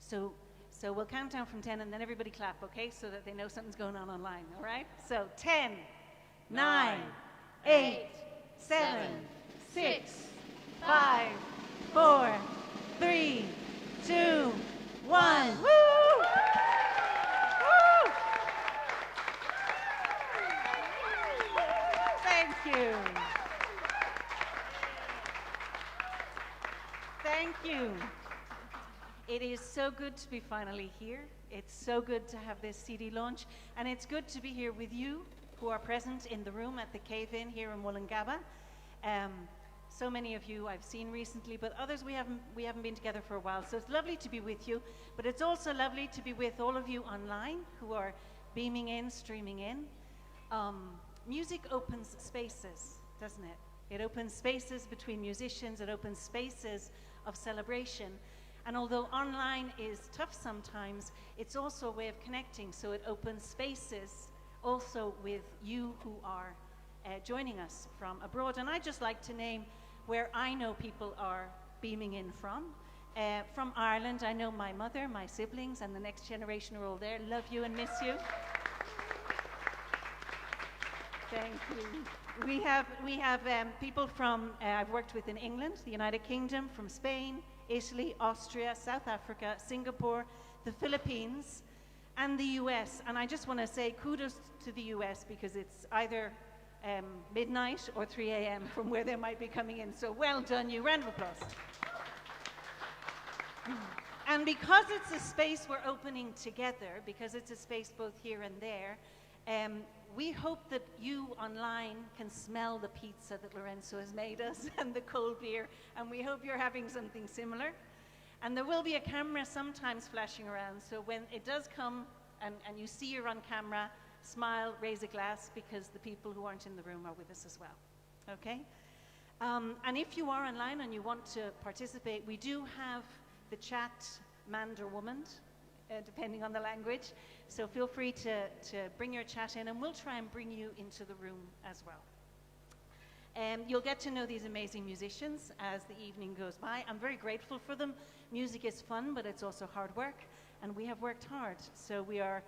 So we'll count down from 10 and then everybody clap, okay? So that they know something's going on online, all right? So 10, 9, 8, 7, 6, 5, 4, 3, 2, 1. Woo! Woo! Thank you. Thank you. It is so good to be finally here. It's so good to have this CD launch, and it's good to be here with you who are present in the room at the Cave-In here in Wollongabba. So many of you I've seen recently, but others we haven't been together for a while, so it's lovely to be with you, but it's also lovely to be with all of you online who are beaming in, streaming in. Music opens spaces, doesn't it? It opens spaces between musicians, it opens spaces of celebration. And although online is tough sometimes, it's also a way of connecting. So it opens spaces also with you who are joining us from abroad. And I'd just like to name where I know people are beaming in from. From Ireland, I know my mother, my siblings, and the next generation are all there. Love you and miss you. Thank you. We have people from, I've worked with in England, the United Kingdom, from Spain, Italy, Austria, South Africa, Singapore, the Philippines, and the US. And I just want to say kudos to the US because it's either midnight or 3 a.m. from where they might be coming in. So well done you. Round of applause. And because it's a space we're opening together, because it's a space both here and there, we hope that you online can smell the pizza that Lorenzo has made us and the cold beer, and we hope you're having something similar. And there will be a camera sometimes flashing around, so when it does come and you see you're on camera, smile, raise a glass, because the people who aren't in the room are with us as well, okay? And if you are online and you want to participate, we do have the chat manned or womaned, depending on the language. So feel free to bring your chat in, and we'll try and bring you into the room as well. You'll get to know these amazing musicians as the evening goes by. I'm very grateful for them. Music is fun, but it's also hard work, and we have worked hard. So we are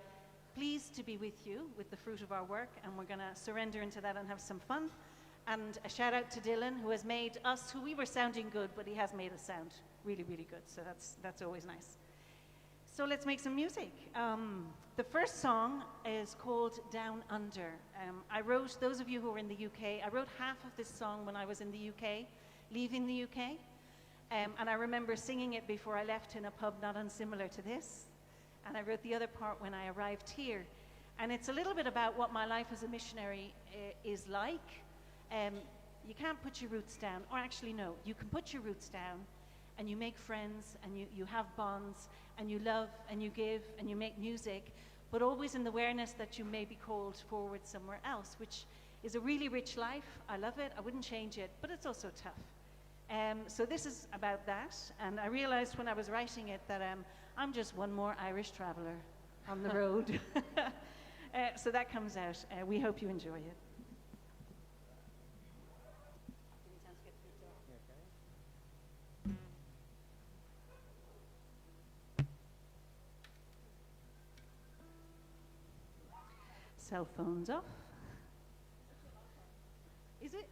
pleased to be with you with the fruit of our work, and we're going to surrender into that and have some fun. And a shout out to Dylan, who has made us, who we were sounding good, but he has made us sound really, really good. So that's always nice. So let's make some music. The first song is called Down Under. I wrote, those of you who are in the UK, I wrote half of this song when I was in the UK, leaving the UK. And I remember singing it before I left in a pub not unsimilar to this. And I wrote the other part when I arrived here. And it's a little bit about what my life as a missionary is like. You can't put your roots down, or actually no, you can put your roots down and you make friends and you have bonds and you love and you give and you make music, but always in the awareness that you may be called forward somewhere else, which is a really rich life. I love it, I wouldn't change it, but it's also tough. So this is about that, and I realized when I was writing it that I'm just one more Irish traveler on the road. So that comes out. We hope you enjoy it. Cell phones off. Is it?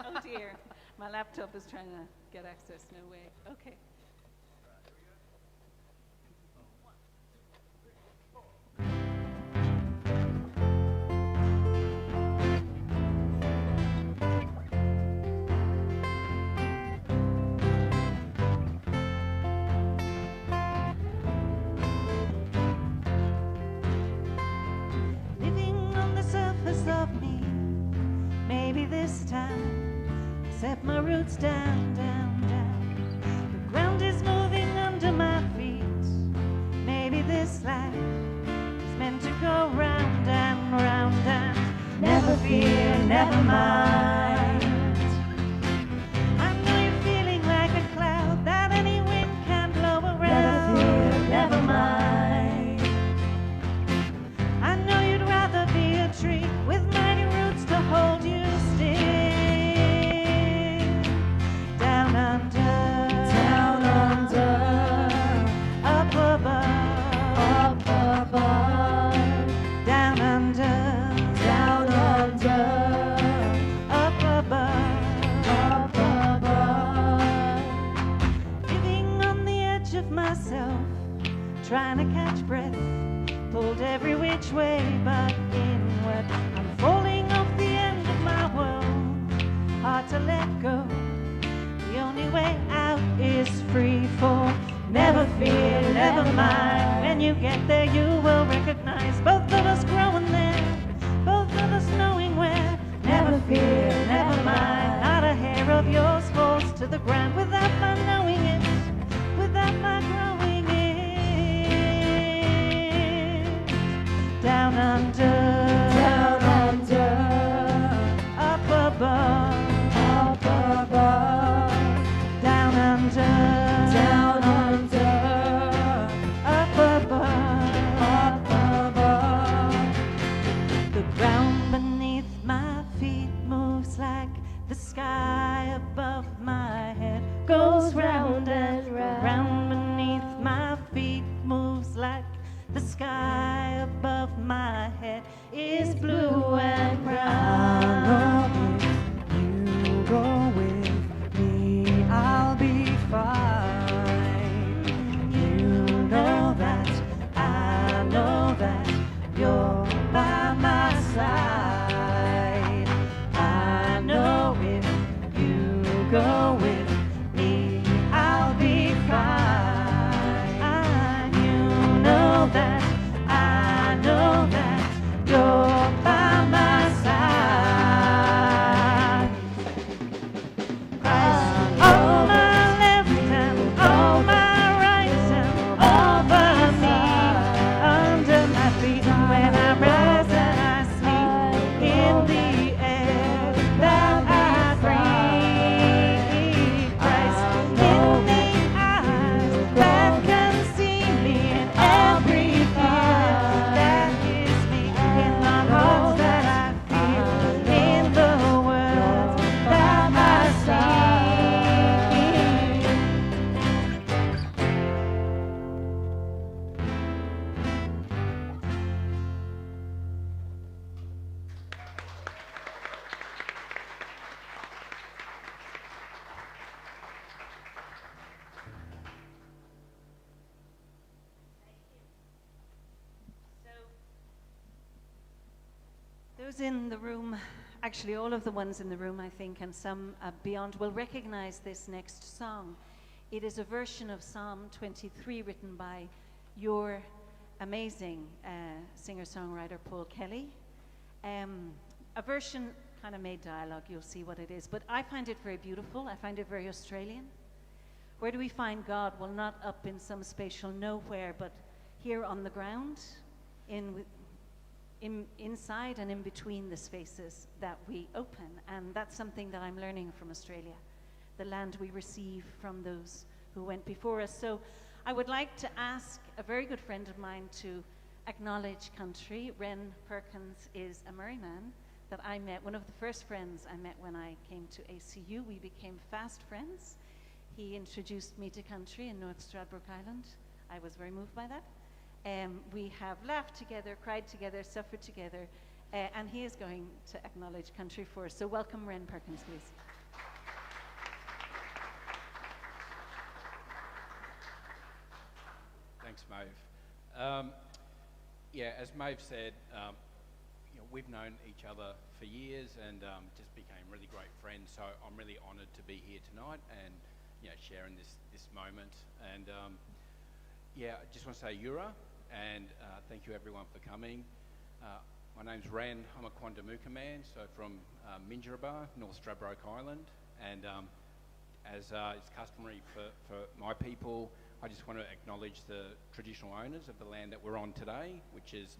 Oh dear. My laptop is trying to get access. No way. Okay. This time, set my roots down, down, down. The ground is moving under my feet. Maybe this life is meant to go round and round and never fear, never mind. I know you're feeling like a cloud that any wind can blow around. Never fear, never mind. I know you'd rather be a tree with mighty roots to hold you. Down under, up above. trying to catch breath, pulled every which way but inward. I'm falling off the end of my world, hard to let go. The only way out is free fall. Never fear, never mind. When you get there, you will recognize both of us growing there, both of us knowing where. Never fear, never mind. Not a hair of yours falls to the ground without my knowing it, without my growing it. Down under, up above, down under, up above. The ground beneath my feet moves like the sky above my head, goes round and round. The ground beneath my feet moves like the sky above my head is blue and brown. If you go with me, I'll be fine. You know that, I know that, you're by my side. I know if you go with me, I'll be fine. You know that, I know that, you're by my side. Christ on my left hand, on my right hand, over me, under my feet. When I rise and I sleep in the air that I breathe. Christ in the eyes that can see me in every fear that is me, in the hearts that I feel, in the words that I speak. Those in the room, actually all of the ones in the room, I think, and some beyond, will recognize this next song. It is a version of Psalm 23 written by your amazing singer-songwriter Paul Kelly. A version kind of made dialogue, you'll see what it is, but I find it very beautiful. I find it very Australian. Where do we find God? Well, not up in some spatial nowhere, but here on the ground, inside and in between the spaces that we open. And that's something that I'm learning from Australia, the land we receive from those who went before us. So I would like to ask a very good friend of mine to acknowledge country. Ren Perkins is a Murray man that I met, one of the first friends I met when I came to ACU. We became fast friends. He introduced me to country in North Stradbroke Island. I was very moved by that. We have laughed together, cried together, suffered together, and he is going to acknowledge country for us. So welcome, Ren Perkins, please. Thanks, Maeve. Yeah, as Maeve said, we've known each other for years and just became really great friends. So I'm really honoured to be here tonight and sharing this moment. And I just want to say Yura, and thank you everyone for coming. My name's Ren. I'm a Quandamooka man, so from Minjerribah, North Stradbroke Island. And as is customary for my people, I just want to acknowledge the traditional owners of the land that we're on today, which is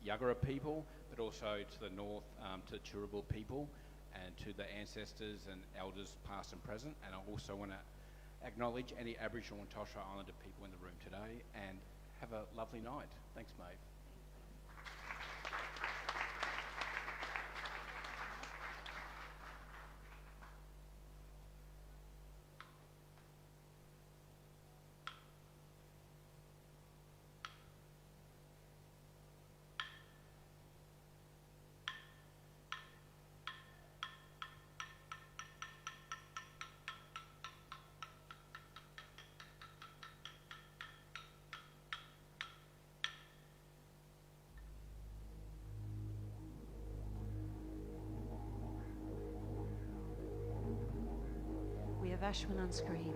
Yuggera people, but also to the north, to Turrbal people, and to the ancestors and elders past and present. And I also want to acknowledge any Aboriginal and Torres Strait Islander people in the room today, and have a lovely night. Thanks, Maeve. Ashwin on screen.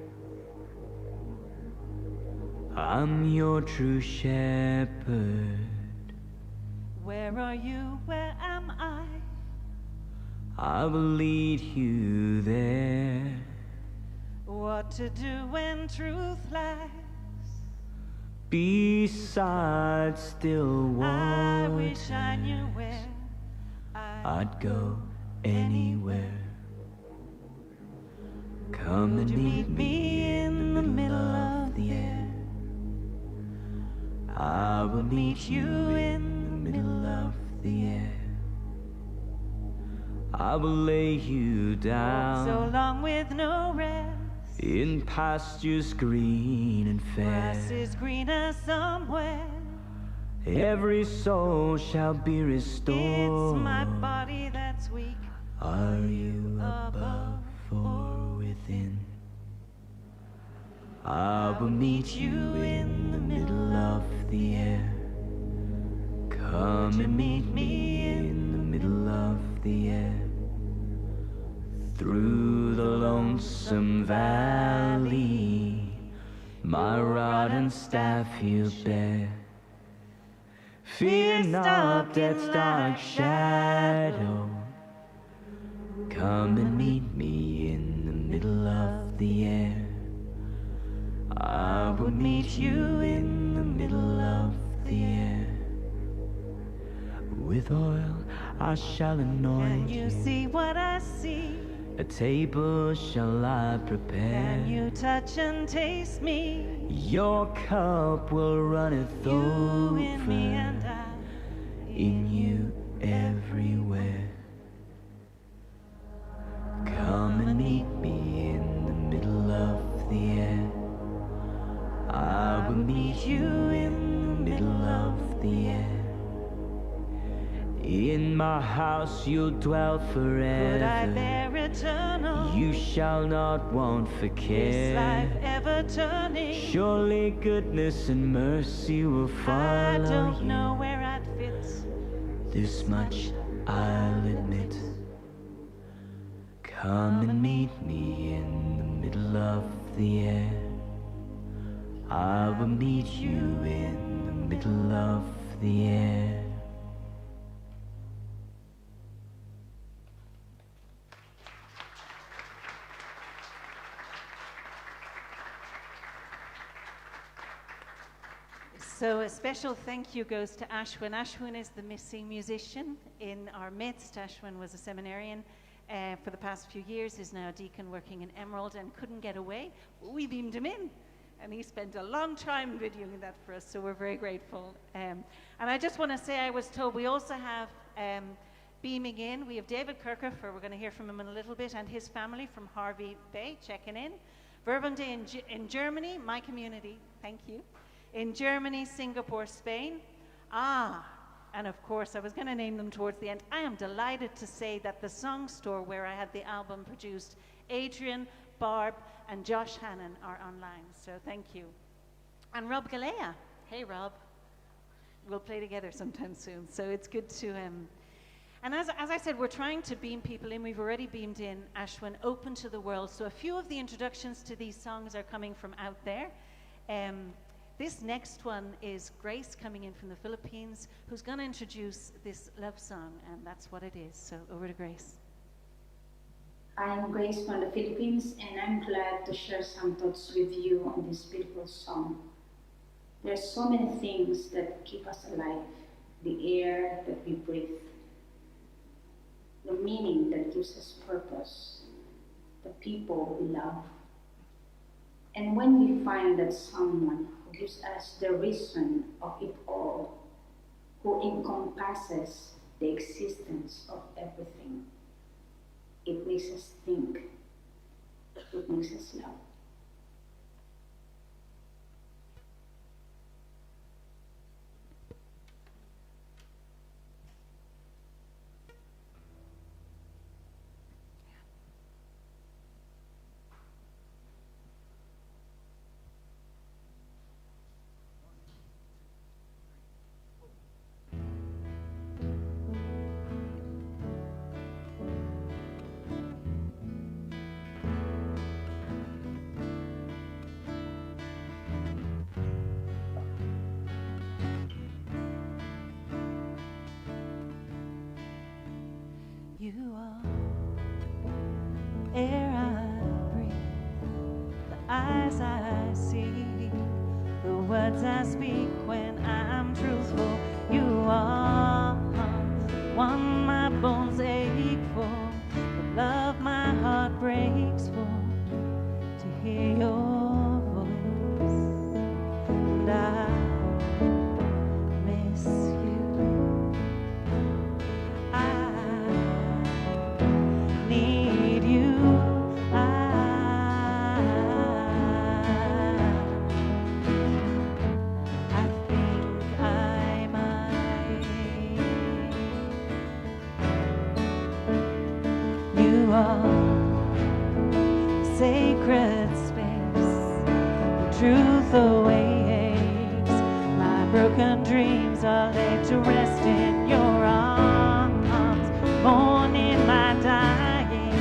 I'm your true shepherd. Where are you? Where am I? I will lead you there. What to do when truth lies? Beside still waters, I wish I knew where I'd go anywhere. Come Would and you meet me in the middle of the air. I will meet you in the middle of the air. I will lay you down so long with no rest. in pastures green and fair. Grass is greener somewhere. Every soul shall be restored. It's my body that's weak. Are you above or within? I will meet you in the middle of the air. Come and meet me in the middle of the air. Through the lonesome valley, my rod and staff he'll bear. Fear not death's dark shadow. Come and meet me in the middle of the air. I will meet you in the middle of the air. With oil I shall anoint Can you see what I see? A table shall I prepare. Can you touch and taste me? Your cup will runneth You over. in me and I in you everywhere. Come and meet me in the middle of the air. I will meet you in the middle of the air. In my house you'll dwell forever. Could I bear eternal? You shall not want for care. This life ever turning. Surely goodness and mercy will follow I don't you. know where I'd fit. This much I'll admit. Come and meet me in the middle of the air. I will meet you in the middle of the air. So a special thank you goes to Ashwin. Ashwin is the missing musician in our midst. Ashwin was a seminarian for the past few years, is now a deacon working in Emerald and couldn't get away. We beamed him in and he spent a long time videoing that for us, so we're very grateful. And I just want to say, I was told we also have beaming in, we have David Kirkhofer, we're going to hear from him in a little bit, and his family from Harvey Bay checking in. Verbunde in Germany, my community, thank you. In Germany, Singapore, Spain. And of course, I was going to name them towards the end. I am delighted to say that the Song Store, where I had the album produced, Adrian, Barb, and Josh Hannon are online. So thank you. And Rob Galea. Hey, Rob. We'll play together sometime soon. So it's good to... And as I said, we're trying to beam people in. We've already beamed in Ashwin, Open to the World. So a few of the introductions to these songs are coming from out there. This next one is Grace coming in from the Philippines, who's going to introduce this love song, and that's what it is. So over to Grace. I'm Grace from the Philippines, and I'm glad to share some thoughts with you on this beautiful song. There's so many things that keep us alive, the air that we breathe, the meaning that gives us purpose, the people we love. And when we find that someone who gives us the reason of it all, who encompasses the existence of everything, it makes us think, it makes us love. You are air I breathe, the eyes I see, the words I speak when I'm truthful. You are one my bones ache for, the love my heart breaks for, to hear your voice. And I miss you. I need you. I think I might. You are sacred space, the truth awaits. My broken dreams are laid to rest in your arms. Mourning my dying,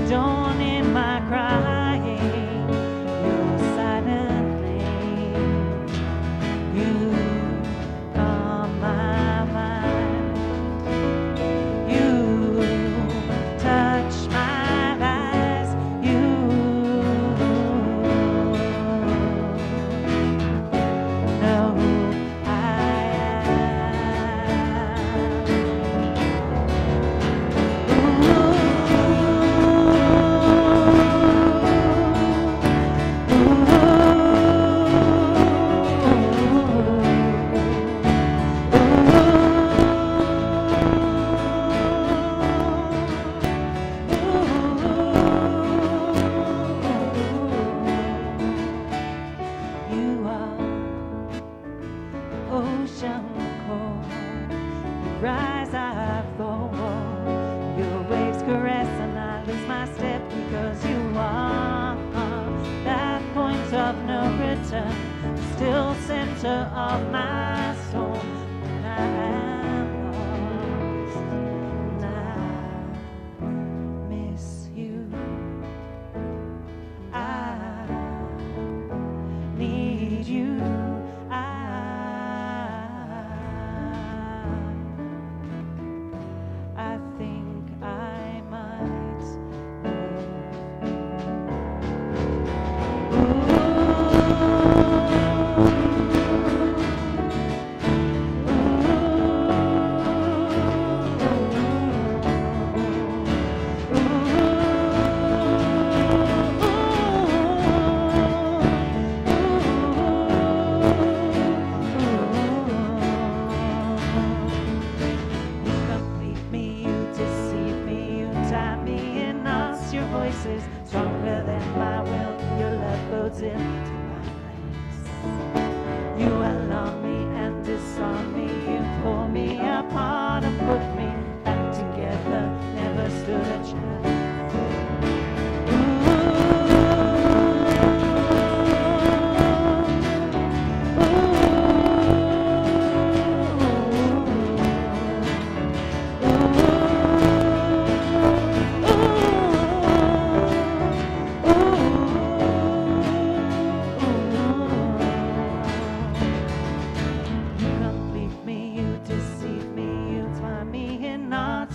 dawn in my crying. Your silent name, you calm my mind. You touch my eyes. You know who I You are ocean core. You rise, I fall. Your waves caress and I lose my step because you are that point of no return, still center of my soul. When I am lost and I miss you. I need you. I think I might stronger than my will. Your love goes into my veins. You alarm me and disarm me. You pull me apart and put me back together. Never stood a chance.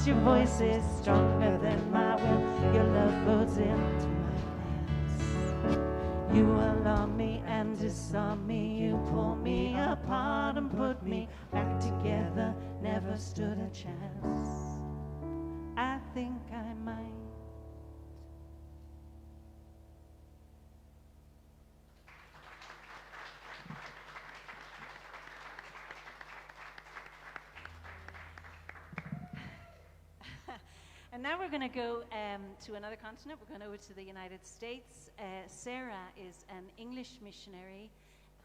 Your voice is stronger than my will. Your love goes into my veins. You alarm me and disarm me. You pull me apart and put me back together. Never stood a chance. I think I might. And now we're going to go to another continent. We're going over to the United States. Sarah is an English missionary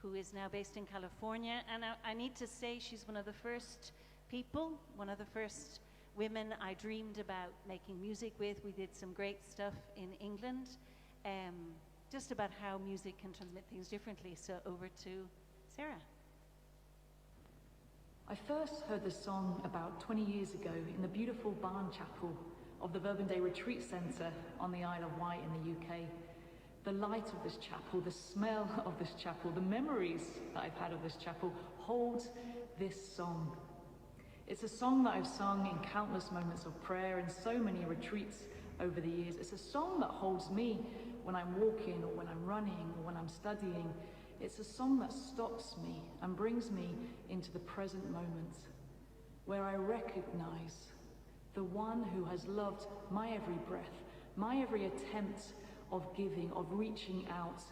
who is now based in California. And I need to say she's one of the first people, one of the first women I dreamed about making music with. We did some great stuff in England, just about how music can transmit things differently. So over to Sarah. I first heard this song about 20 years ago in the beautiful barn chapel of the Verbum Day Retreat Centre on the Isle of Wight in the UK. The light of this chapel, the smell of this chapel, the memories that I've had of this chapel hold this song. It's a song that I've sung in countless moments of prayer and so many retreats over the years. It's a song that holds me when I'm walking or when I'm running or when I'm studying. It's a song that stops me and brings me into the present moment, where I recognize the one who has loved my every breath, my every attempt of giving, of reaching out,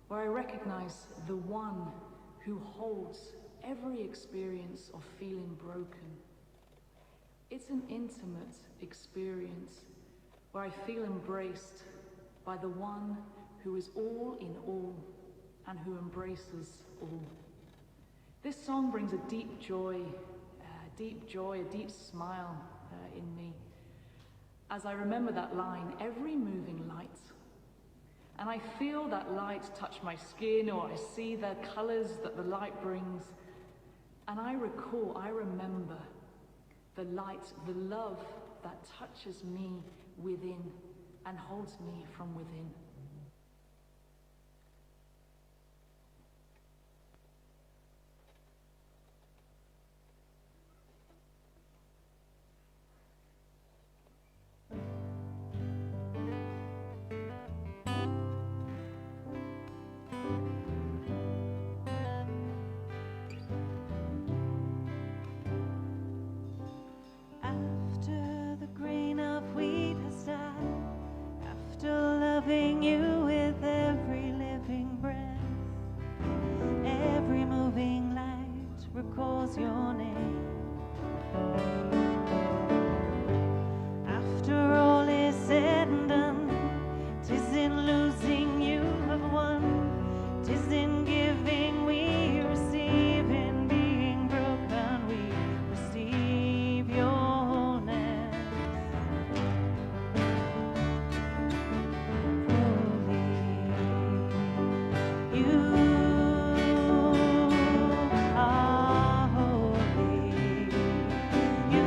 where I recognize the one who holds every experience of feeling broken. It's an intimate experience where I feel embraced by the one who is all in all and who embraces all. This song brings a deep joy, a deep smile in me as I remember that line, every moving light. And I feel that light touch my skin, or I see the colors that the light brings. And I remember the light, the love that touches me within and holds me from within. After the grain of wheat has died, after loving you with every living breath, every moving light recalls your name. After all is said and done, 'tis in losing you have won, 'tis in giving we receive, in being broken we receive your wholeness. Holy, you are holy. You,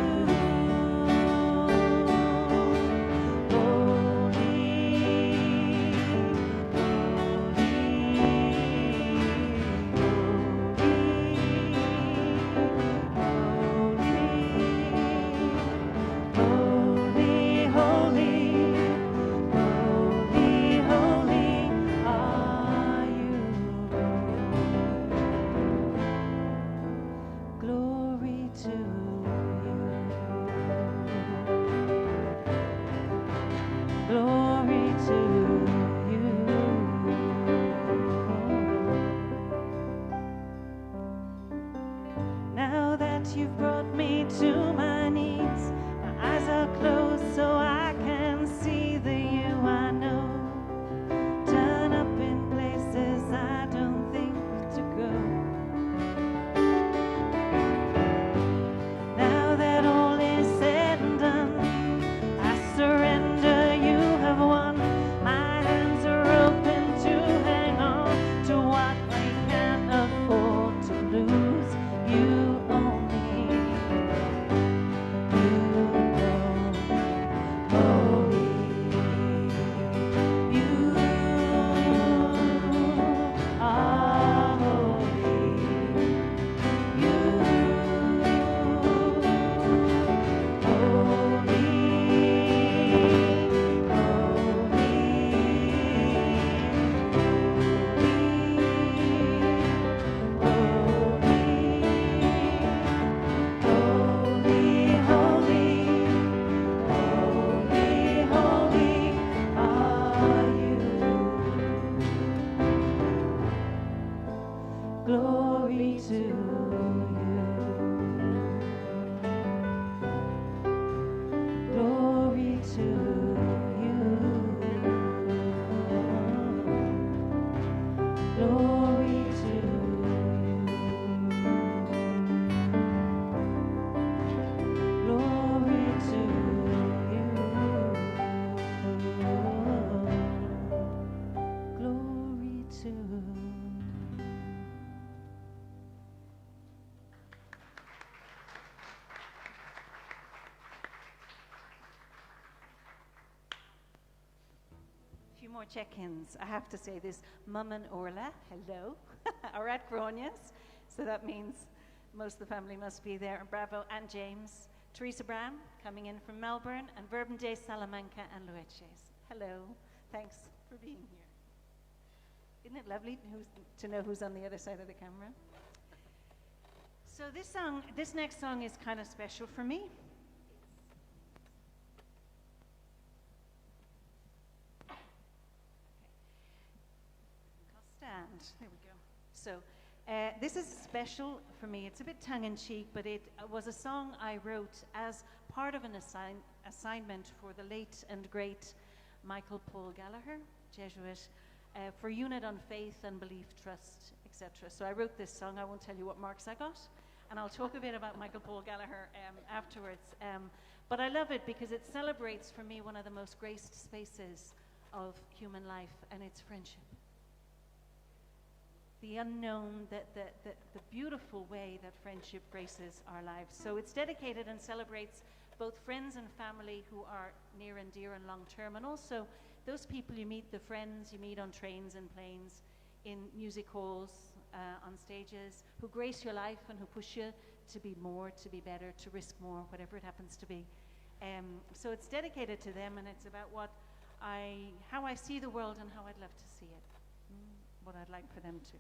holy, holy are you. Glory to you. Glory to you. Now that you've brought me to my knees, my eyes are closed so I can see the you I know. Turn up in places I don't think to go. Now that all is said and done, I surrender, you have won. My hands are open to hang on to what I can't afford to lose. You only, you know, holy. You are holy. Glory to you. Glory to you. Glory to you. Glory to you. Glory to you. A few more check-ins. I have to say this. Mum and Orla, hello, are at Gronias. So that means most of the family must be there. Bravo and James. Teresa Brown coming in from Melbourne, and Verben Day Salamanca and Lueches. Hello. Thanks for being here. Isn't it lovely to know who's on the other side of the camera? So this next song is kind of special for me. I'll stand. There we go. So this is special for me. It's a bit tongue-in-cheek, but it was a song I wrote as part of an assignment for the late and great Michael Paul Gallagher, Jesuit, for Unit on Faith and Belief, Trust, etc. So I wrote this song. I won't tell you what marks I got, and I'll talk a bit about Michael Paul Gallagher afterwards. But I love it because it celebrates for me one of the most graced spaces of human life, and it's friendship. The unknown, the beautiful way that friendship graces our lives. So it's dedicated and celebrates both friends and family who are near and dear and long-term, and also those people you meet, the friends you meet on trains and planes, in music halls, on stages, who grace your life and who push you to be more, to be better, to risk more, whatever it happens to be. So it's dedicated to them, and it's about how I see the world and how I'd love to see it, what I'd like for them to.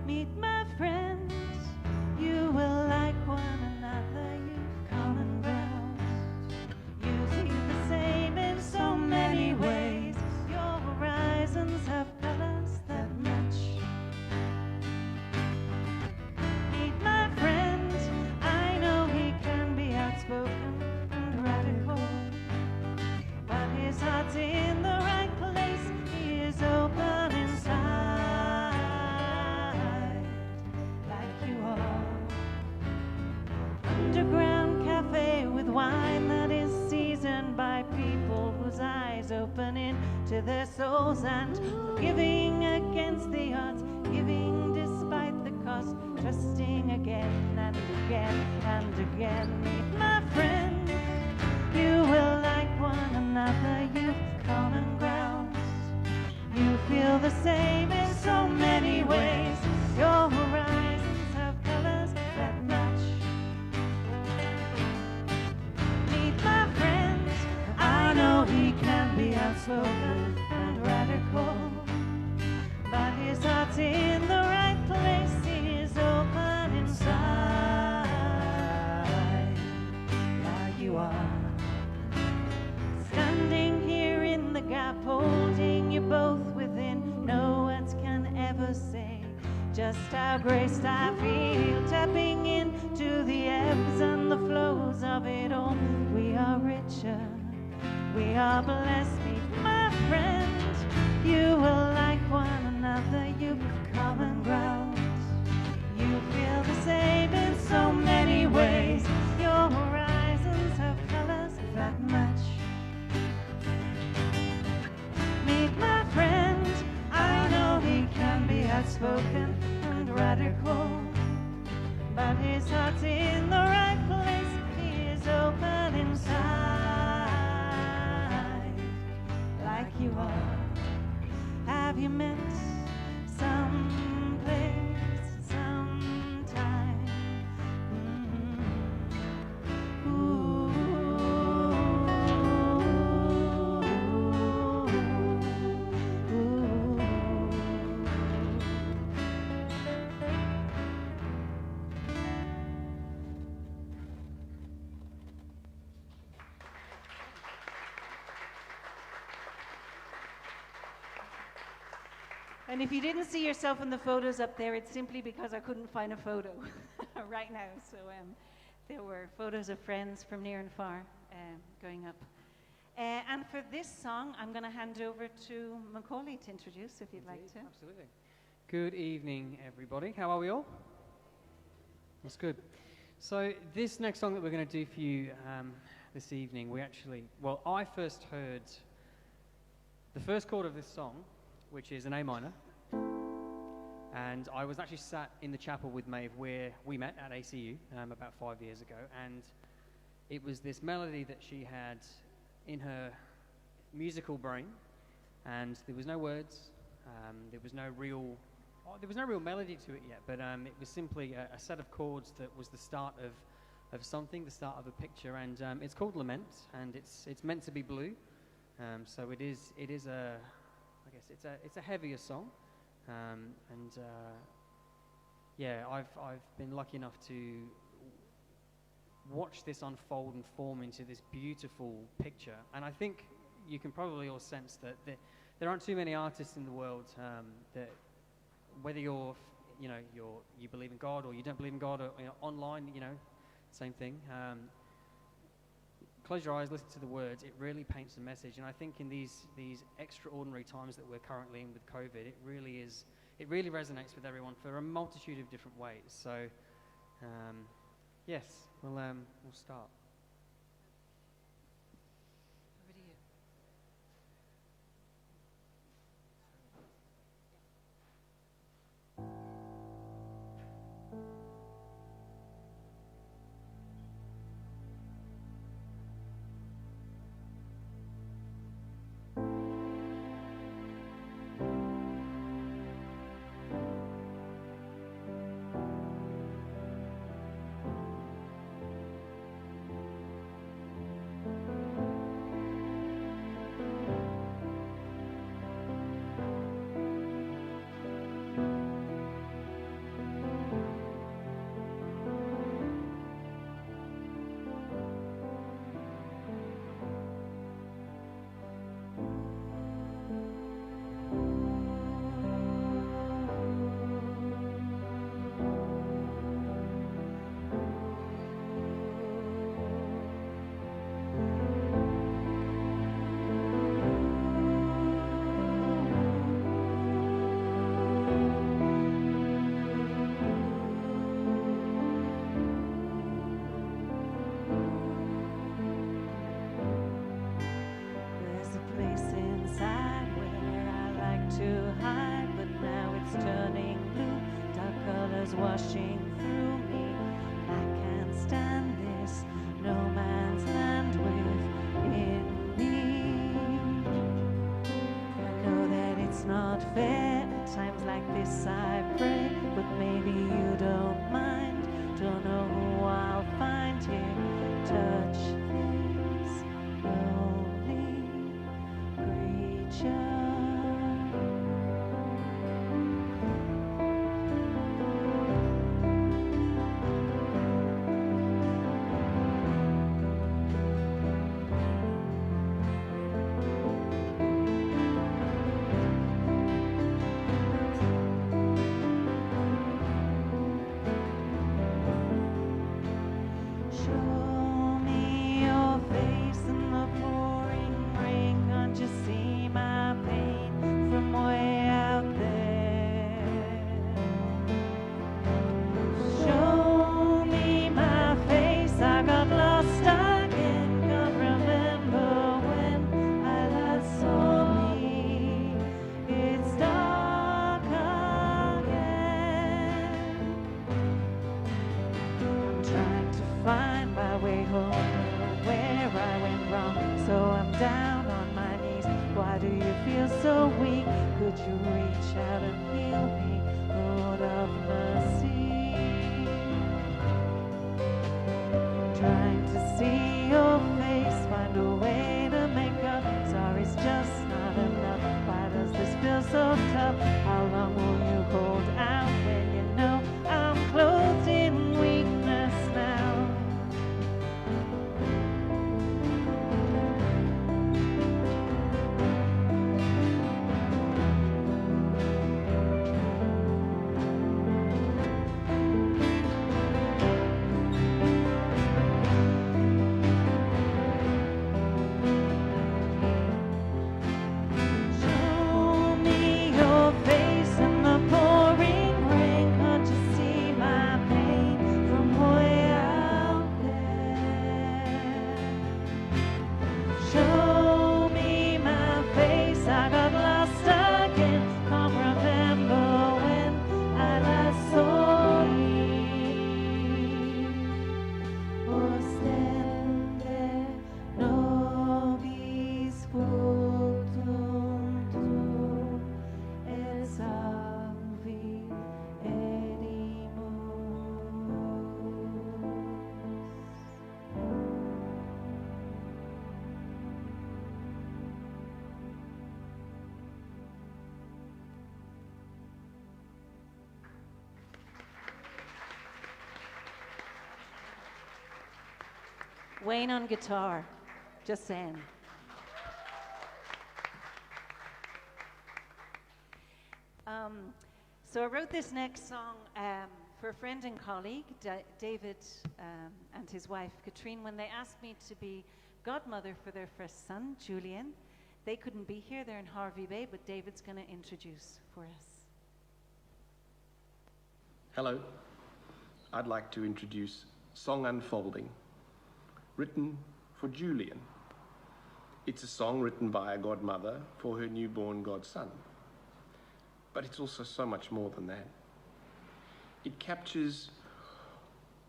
Meet my friends, you will like one another, you've common ground. You see the same in so many ways, your horizons have colors that match. Meet my friend, I know he can be outspoken and radical, but his heart's in the right place, he is open inside. Underground cafe with wine that is seasoned by people whose eyes open into their souls, and giving against the odds, giving despite the cost, trusting again and again and again. Meet my friend, you will like one another, you've common ground. You feel the same in so many ways, your horizons have colors that match. He can be outspoken and radical, but his heart's in the right place, he is open inside, like you are. Standing here in the gap, holding you both within, no words can ever say just how graced I feel, tapping into the ebbs and the flows of it all. We are richer, we are blessed. Meet my friend, you will like one another, you've common ground. You feel the same in so many ways, your horizons have colors that match. Meet my friend, I know he can be outspoken and radical, but his heart's in the right place, he is open inside. Like you are. Have you met some place, sometime? Ooh. Ooh. And if you didn't see yourself in the photos up there, it's simply because I couldn't find a photo right now. So there were photos of friends from near and far going up. And for this song, I'm going to hand over to Macaulay to introduce, if you'd like to. Absolutely. Good evening, everybody. How are we all? That's good. So this next song that we're going to do for you this evening, I first heard the first chord of this song, which is an A minor, and I was actually sat in the chapel with Maeve where we met at ACU about 5 years ago, and it was this melody that she had in her musical brain, and there was no words, there was no real melody to it yet, but it was simply a set of chords that was the start of something, the start of a picture, and it's called Lament, and it's meant to be blue, so it is a, I guess it's a heavier song, and yeah, I've been lucky enough to watch this unfold and form into this beautiful picture, and I think you can probably all sense that there aren't too many artists in the world that, whether you believe in God or you don't believe in God, or online, same thing. Close your eyes, listen to the words. It really paints a message, and I think in these extraordinary times that we're currently in with COVID, it really resonates with everyone for a multitude of different ways. So, yes, we'll start. Over to you. Wayne on guitar. Just saying. So I wrote this next song for a friend and colleague, David, and his wife, Katrine, when they asked me to be godmother for their first son, Julian. They couldn't be here, they're in Harvey Bay, but David's going to introduce for us. Hello. I'd like to introduce Song Unfolding, written for Julian. It's a song written by a godmother for her newborn godson. But it's also so much more than that. It captures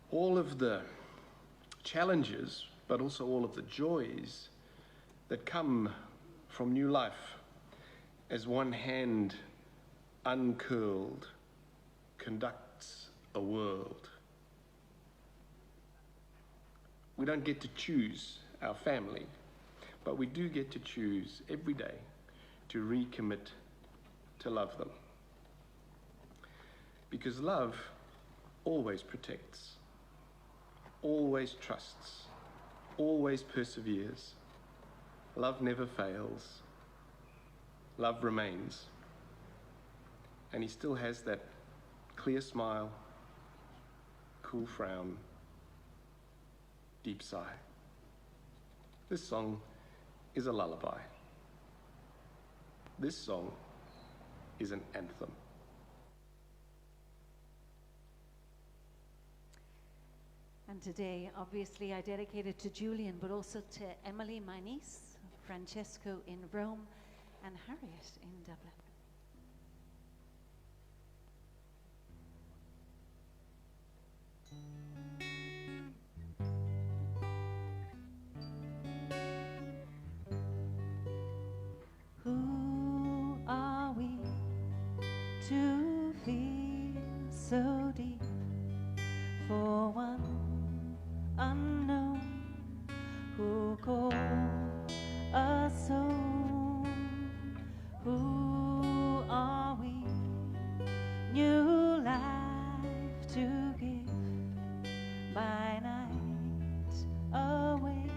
all of the challenges, but also all of the joys that come from new life as one hand uncurled conducts a world. We don't get to choose our family, but we do get to choose every day to recommit to love them. Because love always protects, always trusts, always perseveres. Love never fails. Love remains. And he still has that clear smile, cool frown, deep sigh. This song is a lullaby. This song is an anthem. And today, obviously, I dedicate it to Julian, but also to Emily, my niece, Francesco in Rome, and Harriet in Dublin. Who are we to feel so deep for one unknown who called us home? Who are we? New life to give by night away.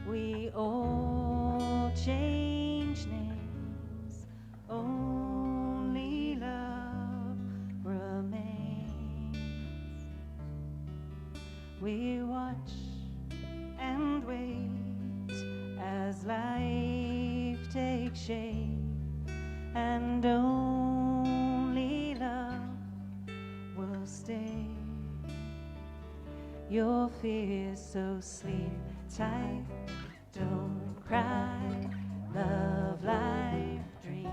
We all change names, only love remains. We watch and wait as life takes shape, and only love will stay. Your fears, so sleep tight, don't cry, love, life, dream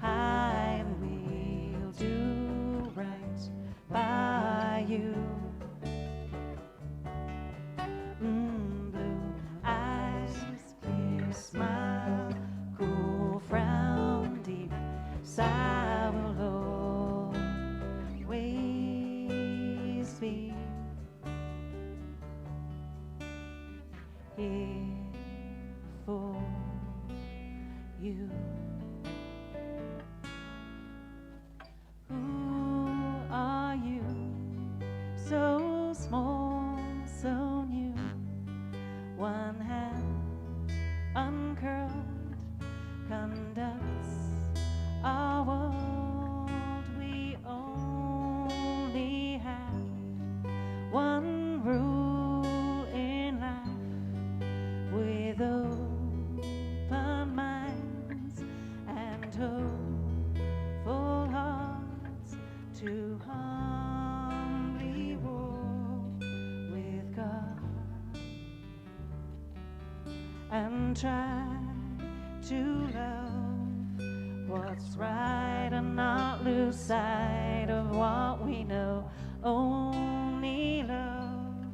high, and we'll do right by you. Blue eyes, clear smile, cool frown, deep sigh will always be here for you. Who are you? So small, so new. One hand uncurled conducts our world. We only have one rule in life, with open minds and hopeful hearts, to humbly walk with God and try to love what's right and not lose sight of what we know. Only love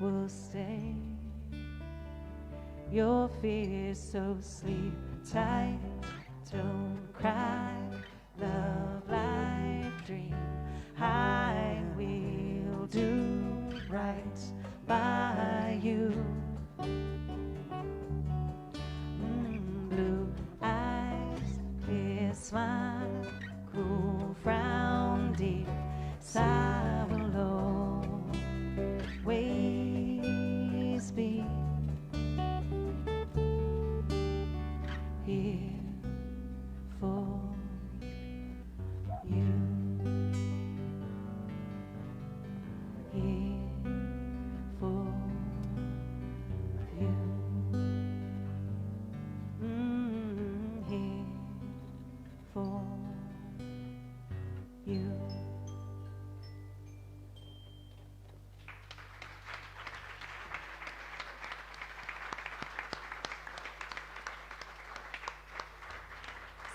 will stay. Your fears, so sleep tight, don't cry, love, life, dream high, we'll do right by you. Blue eyes, clear smile, cool frown, deep sigh will always be here for you. Here for you.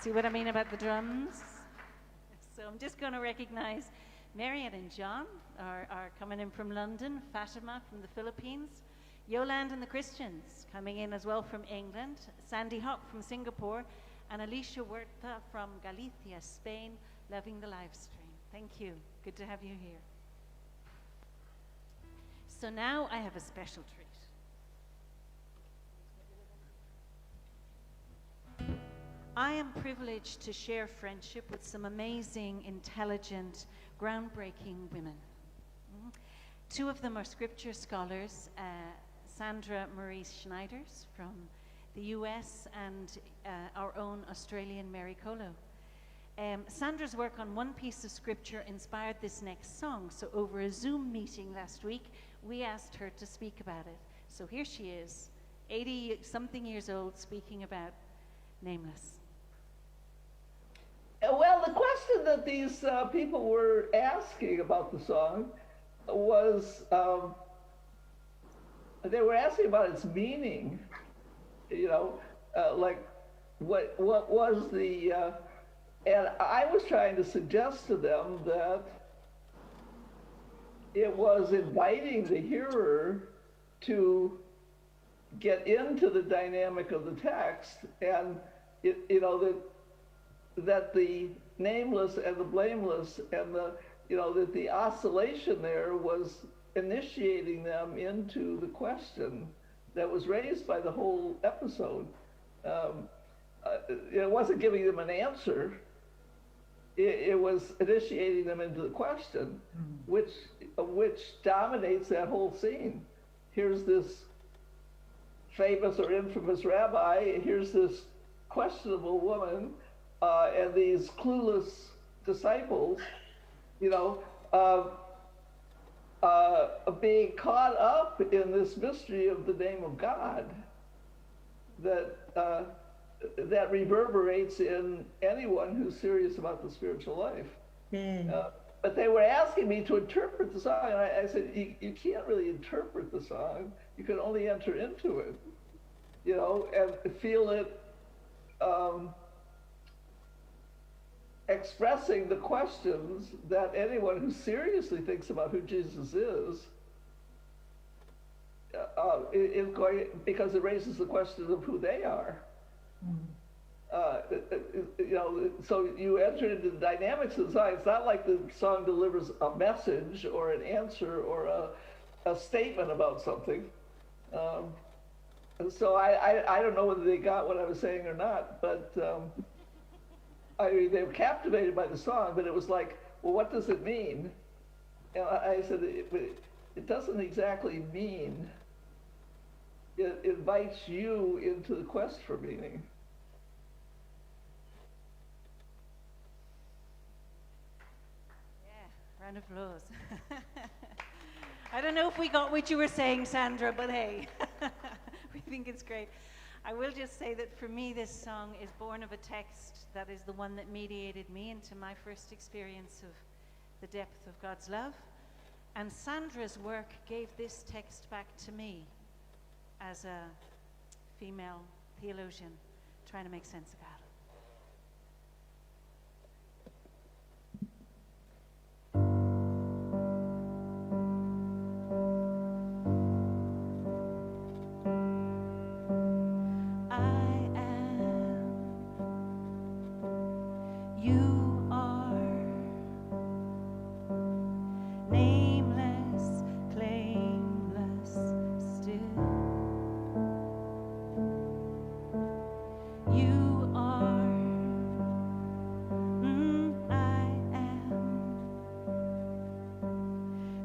See what I mean about the drums? So I'm just going to recognize Marian and John are coming in from London, Fatima from the Philippines, Yolande and the Christians coming in as well from England, Sandy Hop from Singapore, and Alicia Huerta from Galicia, Spain, loving the live stream. Thank you. Good to have you here. So now I have a special treat. I am privileged to share friendship with some amazing, intelligent, groundbreaking women. Two of them are scripture scholars, Sandra Marie Schneiders from the US and our own Australian Mary Colo. Sandra's work on one piece of scripture inspired this next song, so over a Zoom meeting last week, we asked her to speak about it. So here she is, 80-something years old, speaking about Nameless. Well, the question that these people were asking about the song was, they were asking about its meaning, you know, like what was the, and I was trying to suggest to them that it was inviting the hearer to get into the dynamic of the text, and you know, that the nameless and the blameless and the, you know, that the oscillation there was initiating them into the question that was raised by the whole episode. It wasn't giving them an answer. It was initiating them into the question, which dominates that whole scene. Here's this famous or infamous rabbi, here's this questionable woman, and these clueless disciples, you know, being caught up in this mystery of the name of God that reverberates in anyone who's serious about the spiritual life. But they were asking me to interpret the song, and I said, you can't really interpret the song. You can only enter into it, you know, and feel it expressing the questions that anyone who seriously thinks about who Jesus is going, because it raises the question of who they are. You know, so you enter into the dynamics of the song. It's not like the song delivers a message or an answer or a statement about something. And so I don't know whether they got what I was saying or not, but I mean, they were captivated by the song, but it was like, well, what does it mean? And I said, it doesn't exactly mean. It invites you into the quest for meaning. Yeah, round of applause. I don't know if we got what you were saying, Sandra, but hey, we think it's great. I will just say that for me, this song is born of a text that is the one that mediated me into my first experience of the depth of God's love. And Sandra's work gave this text back to me as a female theologian trying to make sense about it.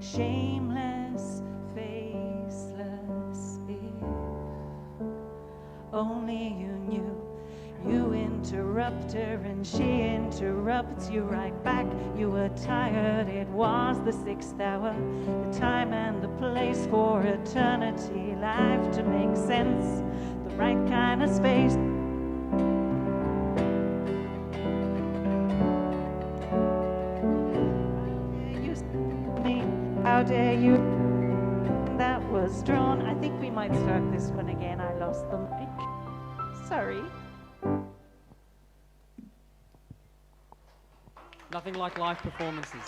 Shameless, faceless, if only you knew You interrupt her and she interrupts you right back. You were tired, it was the 6th hour. The time and the place for eternity, life to make sense, the right kind of space. How dare you? That was drawn. I think we might start this one again. I lost the mic. Sorry. Nothing like live performances.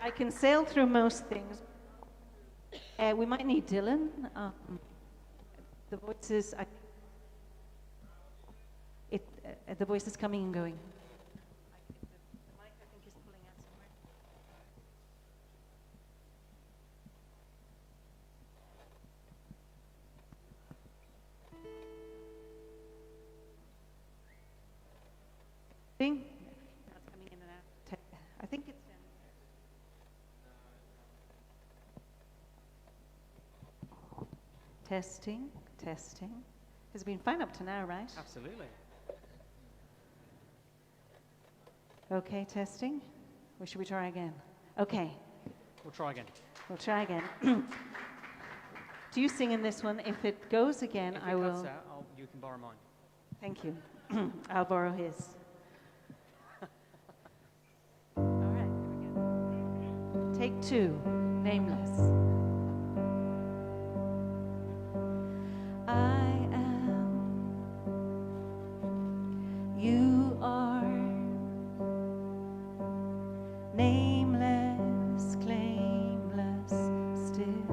I can sail through most things. We might need Dylan. The voices, the voice is coming and going. The mic, I think, is pulling out somewhere. Thing? That's coming in and out. I think it's down there. Testing, testing. Has been fine up to now, right? Absolutely. Okay, testing. Or should we try again? Okay, We'll try again. we'll try again. Do you sing in this one? If it goes again, If I it will. cuts out, you can borrow mine. Thank you. I'll borrow his. All right, here we go. Take 2, Nameless. I am, you are, nameless, claimless, still.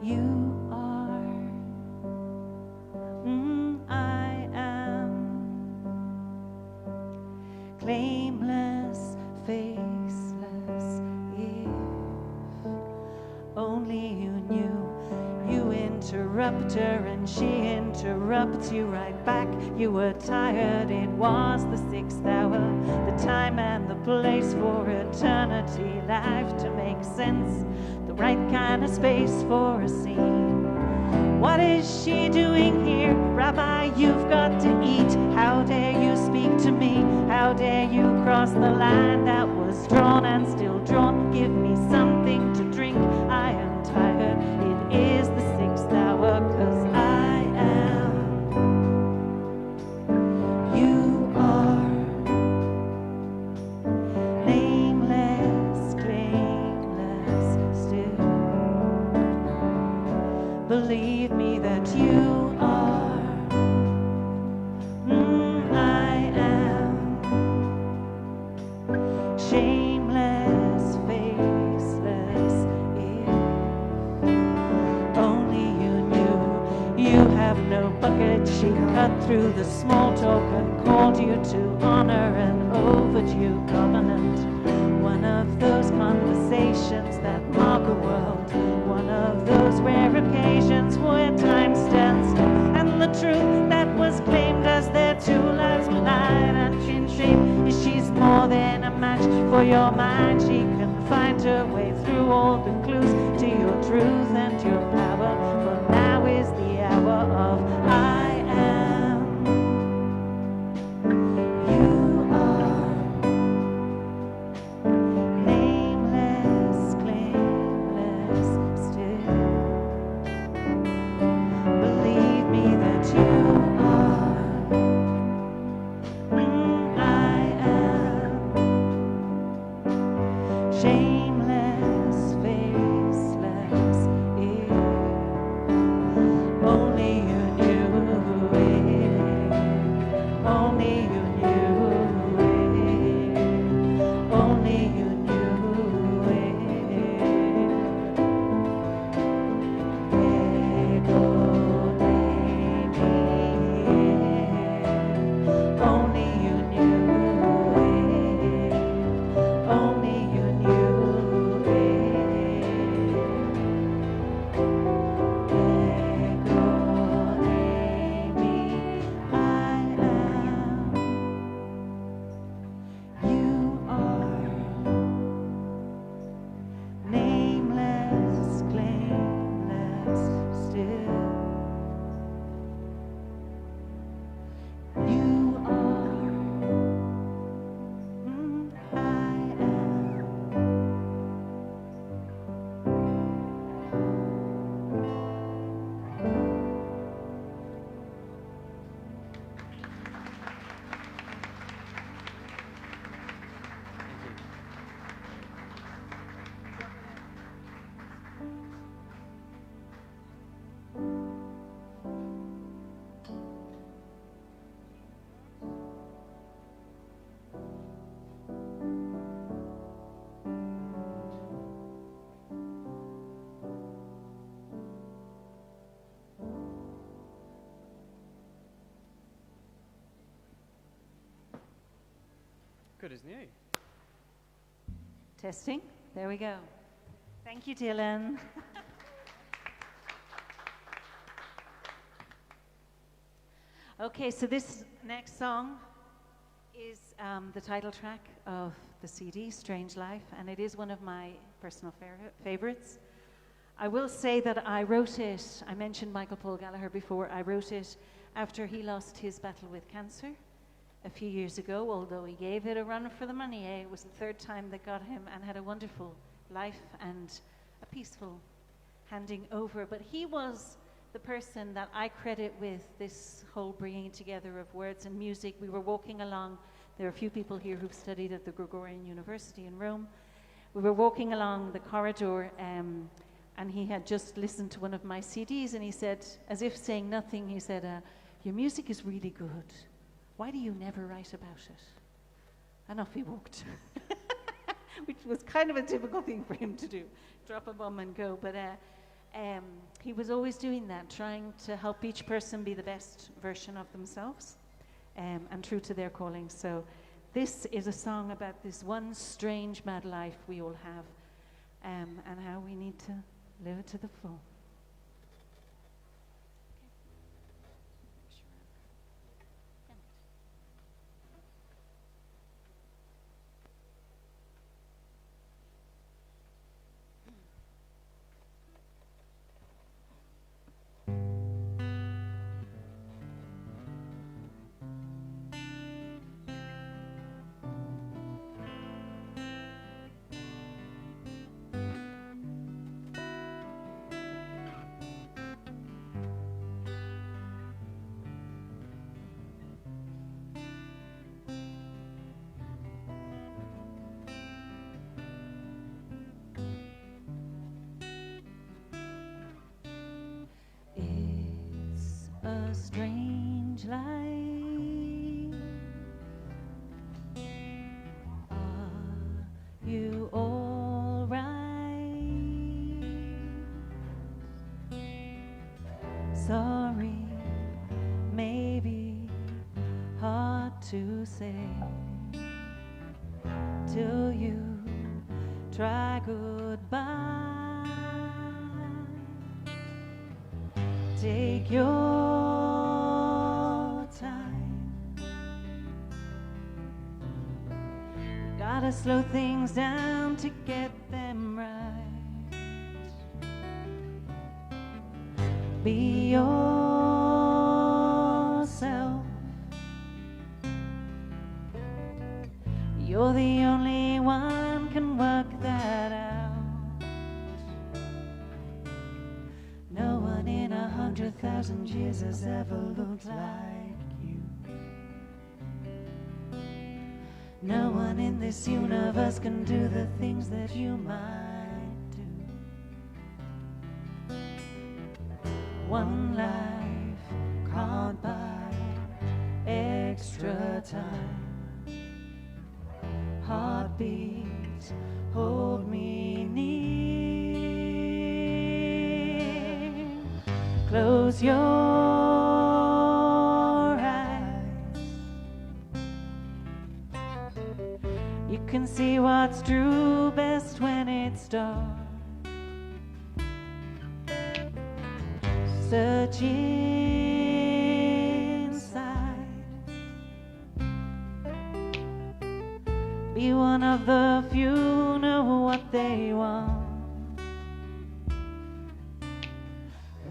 You are, I am, claimless, faceless, if only you knew. You interrupt her and she interrupts you right back. You were tired, it was the 6th hour, the time and the place for eternity, life to make sense, the right kind of space for a scene. What is she doing here? Rabbi, you've got to eat. How dare you speak to me? How dare you cross the line that was drawn and still drawn? Give me something to drink. I am tired. It is the 6th hour, 'cause I am. You are. Nameless, claimless, still. Believe me that you are. I am. Shameless, faceless, if only you knew. You have no bucket. She cut through the small talk and called you to honor an overdue covenant. One of those conversations that mark a world. One of those rare occasions where time stands still, and the truth that was claimed as their 2 lives were lied and in shame. She's more than a match for your mind. She can find her way through all the clues to your truth and your power. For now is the hour of I am. You are. Nameless, claimless, still. Believe me that you are. I am. Shameless, faceless, if Good as new. Testing. There we go. Thank you, Dylan. Okay, so this next song is the title track of the CD, Strange Life, and it is one of my personal favorites. I will say that I wrote it, I mentioned Michael Paul Gallagher before, I wrote it after he lost his battle with cancer a few years ago, although he gave it a run for the money. It was the third time that got him, and had a wonderful life and a peaceful handing over. But he was the person that I credit with this whole bringing together of words and music. We were walking along, there are a few people here who've studied at the Gregorian University in Rome. We were walking along the corridor, and he had just listened to one of my CDs, and he said, as if saying nothing, he said, your music is really good. Why do you never write about it? And off he walked, which was kind of a difficult thing for him to do, drop a bomb and go. But he was always doing that, trying to help each person be the best version of themselves, and true to their calling. So this is a song about this one strange mad life we all have, and how we need to live it to the full. A strange life. Are you all right? Sorry, maybe hard to say till you try goodbye. Take your gotta slow things down to get them right. Be yourself. You're the only one can work that out. No one in 100,000 years has ever looked like you. No one in this universe can do the things that you might do. One life can't buy extra time. Heartbeat, hold me near. Close your eyes. You can see what's true best when it's dark. Search inside. Be one of the few who know what they want.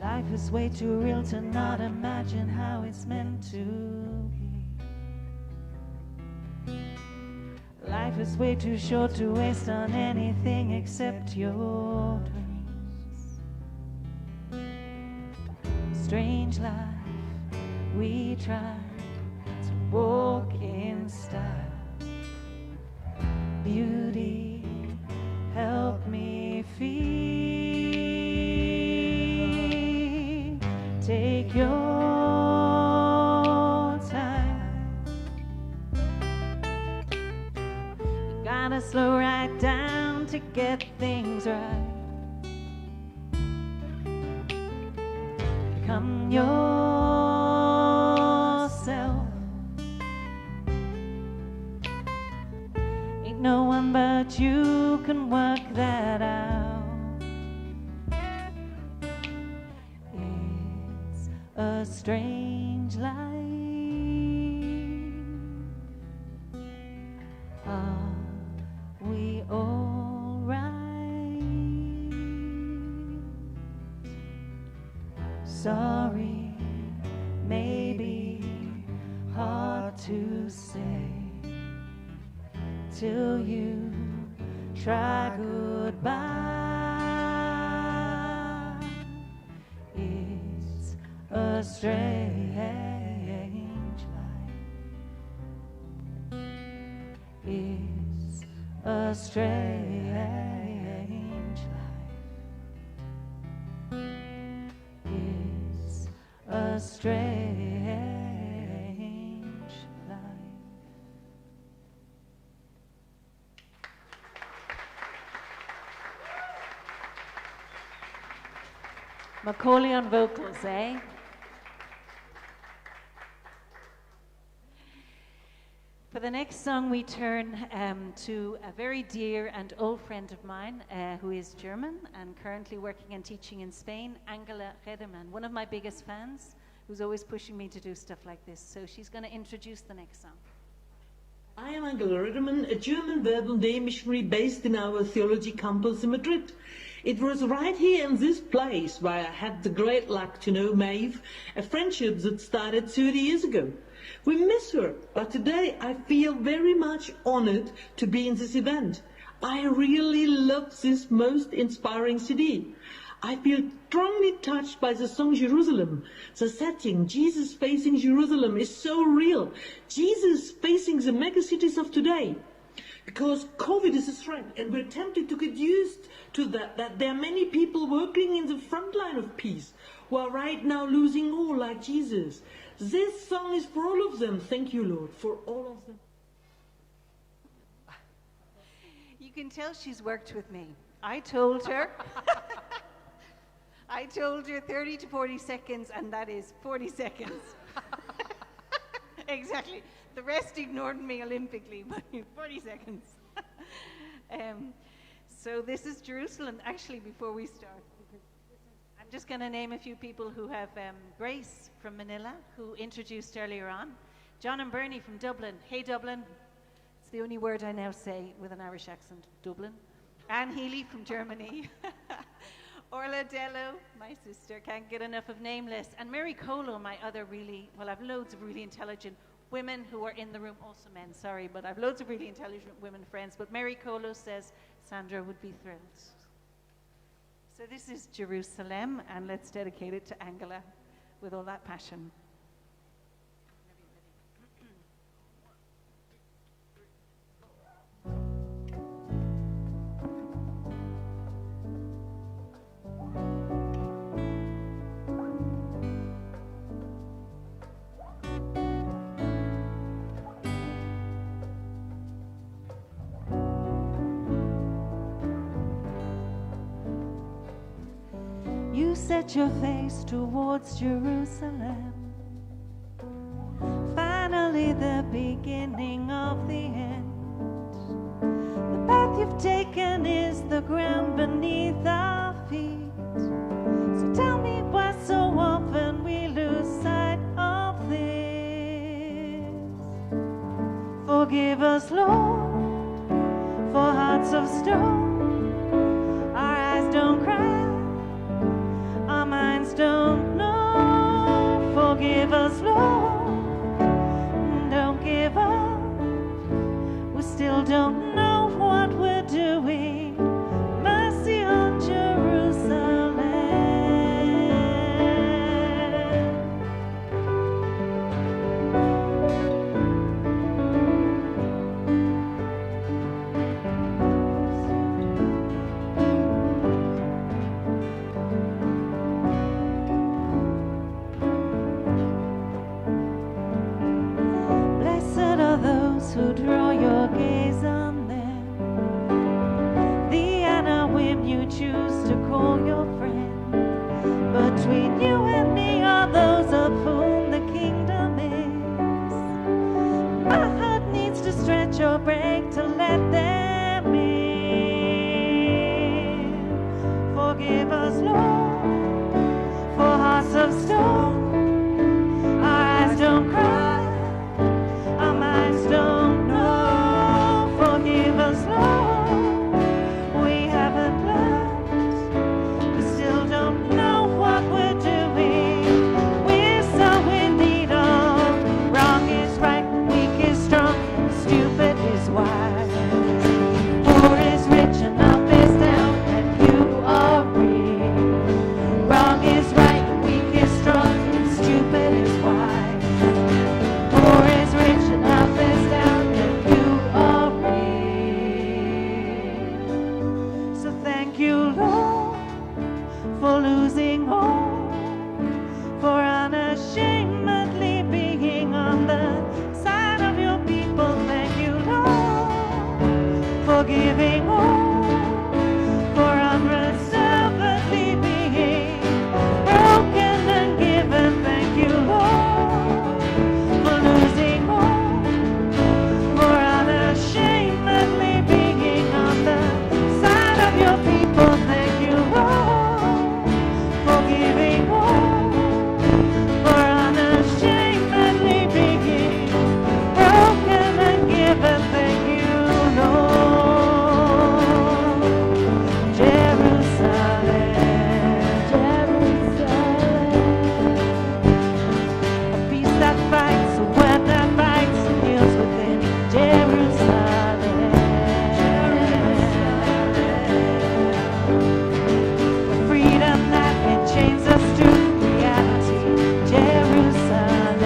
Life is way too real to not imagine how it's meant to be. Life is way too short to waste on anything except your dreams. Strange life, we try to walk in style. Beauty, help me feel. Take your time. You gotta slow right down to get things right. Become yourself. no one but you can work that out. It's a strange life. Are we all right? Sorry, maybe hard to say till you try goodbye. It's a strange life. It's a strange life. It's a strange life. Macaulay on vocals, eh? For the next song, we turn to a very dear and old friend of mine who is German and currently working and teaching in Spain, Angela Rederman, one of my biggest fans, who's always pushing me to do stuff like this. So she's going to introduce the next song. I am Angela Rederman, a German Verbal Day missionary based in our theology campus in Madrid. It was right here in this place where I had the great luck to know Maeve, a friendship that started 30 years ago. We miss her, but today I feel very much honored to be in this event. I really love this most inspiring CD. I feel strongly touched by the song Jerusalem. The setting, Jesus facing Jerusalem, is so real. Jesus facing the megacities of today. Because COVID is a threat, and we're tempted to get used to that there are many people working in the front line of peace who are right now losing all like Jesus. This song is for all of them. Thank you, Lord, for all of them. You can tell she's worked with me. I told her 30 to 40 seconds, and that is 40 seconds. Exactly. The rest ignored me olympically, but 40 seconds. So this is Jerusalem. Actually, before we start, I'm just going to name a few people who have Grace from Manila, who introduced earlier on. John and Bernie from Dublin. Hey, Dublin. It's the only word I now say with an Irish accent, Dublin. Anne Healy from Germany. Orla Dello, my sister, can't get enough of Nameless. And Mary Colo, my other I've loads of really intelligent women who are in the room, also men, sorry, but I've loads of really intelligent women friends. But Mary Colo says Sandra would be thrilled. So this is Jerusalem, and let's dedicate it to Angela with all that passion. You set your face towards Jerusalem, finally the beginning of the end. The path you've taken is the ground beneath our feet. So tell me why so often we lose sight of this. Forgive us, Lord, for hearts of stone. Our eyes don't cry, our minds don't know. Forgive us, Lord, don't give up. We still don't know what we're doing. Mercy on Jerusalem. Who draw your gaze on them, the Anawim you choose to call your friend. Between you and me are those of whom the kingdom is. My heart needs to stretch or break to let them stupid is wise. Poor is rich and up is down, and you are real. Wrong is right, and weak is strong, and stupid is wise. Poor is rich and up is down, and you are real. So thank you, Lord, for losing all, for unashamedly being on the side of your people. Thank you, Lord, for giving all, for unreservedly being broken and given. Thank you, Lord, for losing all, for unashamedly being on the side of your people. Thank you, Lord, for giving all, for unashamedly being broken and given. Thank you, Lord. Jerusalem, a peace that fights, a word that bites and heals within. Jerusalem, a freedom that enchains us to reality. Jerusalem,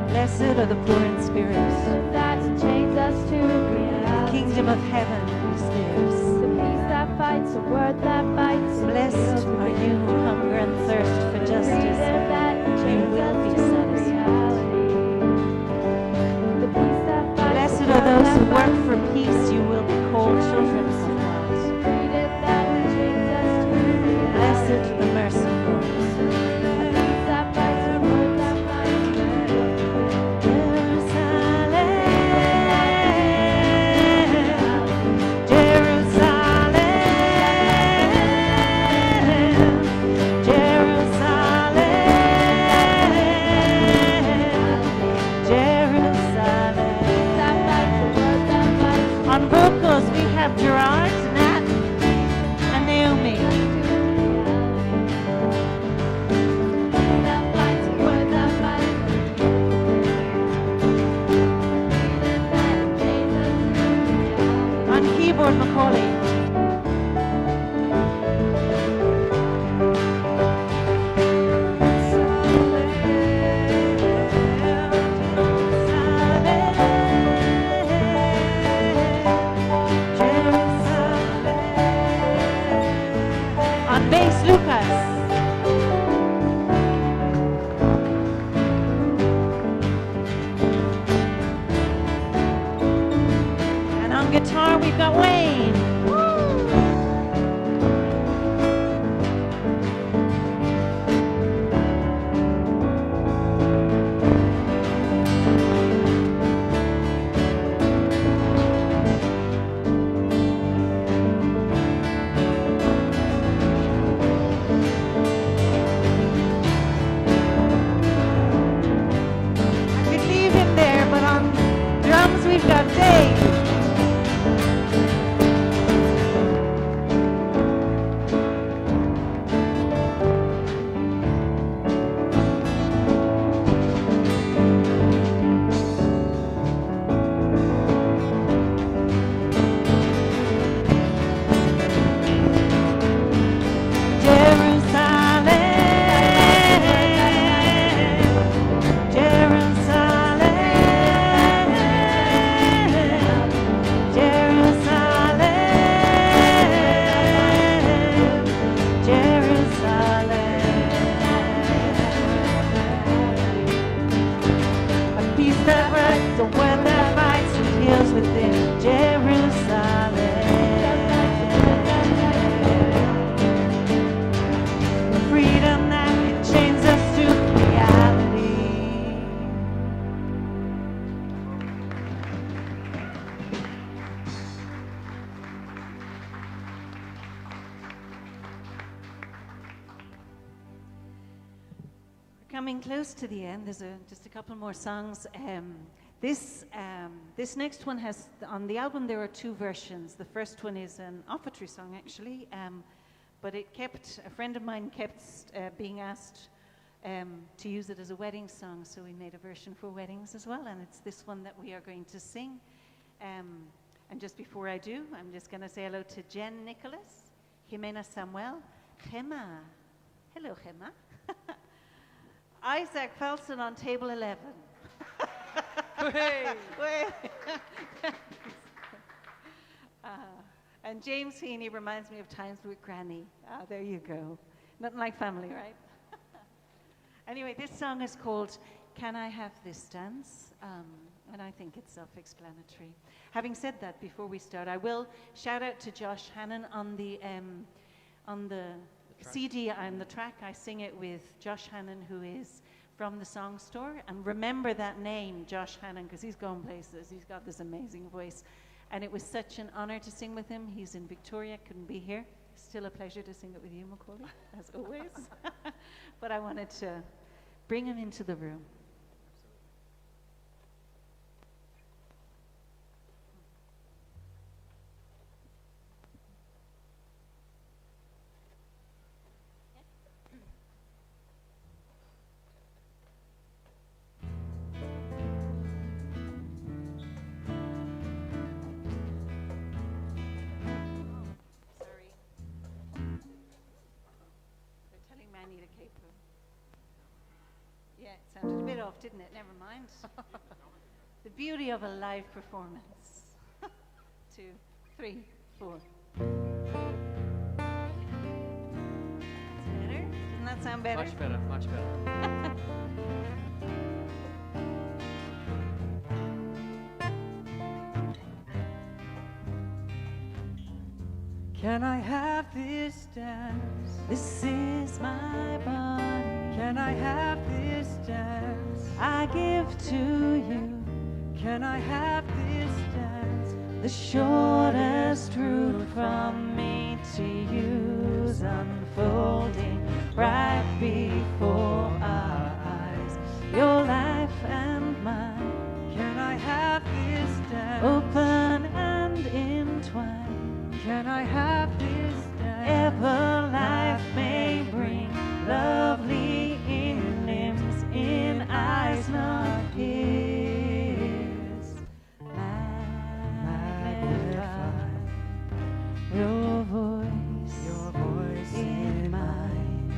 Blessed are the poor in spirit, that chains us to reality. kingdom of heaven is theirs. The peace that fights, a word that bites. Blessed are you who hunger and thirst for justice. Freedom that You chains will us be to satisfied. reality. The peace that fights, Blessed a are word those that who work bites. for peace. You will be called children of God. Freedom that chains us to reality. Blessed the merciful. A peace that fights, a word that bites. On vocals we have Gerard, Nat, and Naomi. On keyboard, Macaulay. On bass, Lucas. And on guitar, we've got Wayne. coming close to the end. There's just a couple more songs. This next one has, on the album there are two versions. The first one is an offertory song actually, but a friend of mine kept being asked to use it as a wedding song, so we made a version for weddings as well, and it's this one that we are going to sing. And just before I do, I'm just going to say hello to Jen Nicholas, Jimena Samuel, Gemma. Hello, Gemma. Isaac Felson on table 11. And James Heaney reminds me of times with Granny. There you go. Nothing like family, right? Anyway, this song is called Can I Have This Dance? And I think it's self-explanatory. Having said that, before we start, I will shout out to Josh Hannon on the CD and the track. I sing it with Josh Hannon, who is from the Song Store. And remember that name, Josh Hannon, because he's going places. He's got this amazing voice. And it was such an honor to sing with him. He's in Victoria, couldn't be here. Still a pleasure to sing it with you, Macaulay, as always. But I wanted to bring him into the room. Sounded a bit off, didn't it? Never mind. The beauty of a live performance. 2, 3, 4. That's better. Doesn't that sound better? Much better, much better. Can I have this dance? This is my body. Can I have this dance? I give to you. Can I have this dance? The shortest route from me to you's unfolding right before our eyes. Your life and mine. Can I have this dance? Open and entwined. Can I have this dance? Ever life may bring, lovely in limbs, in eyes not his. Magnify your voice in mine.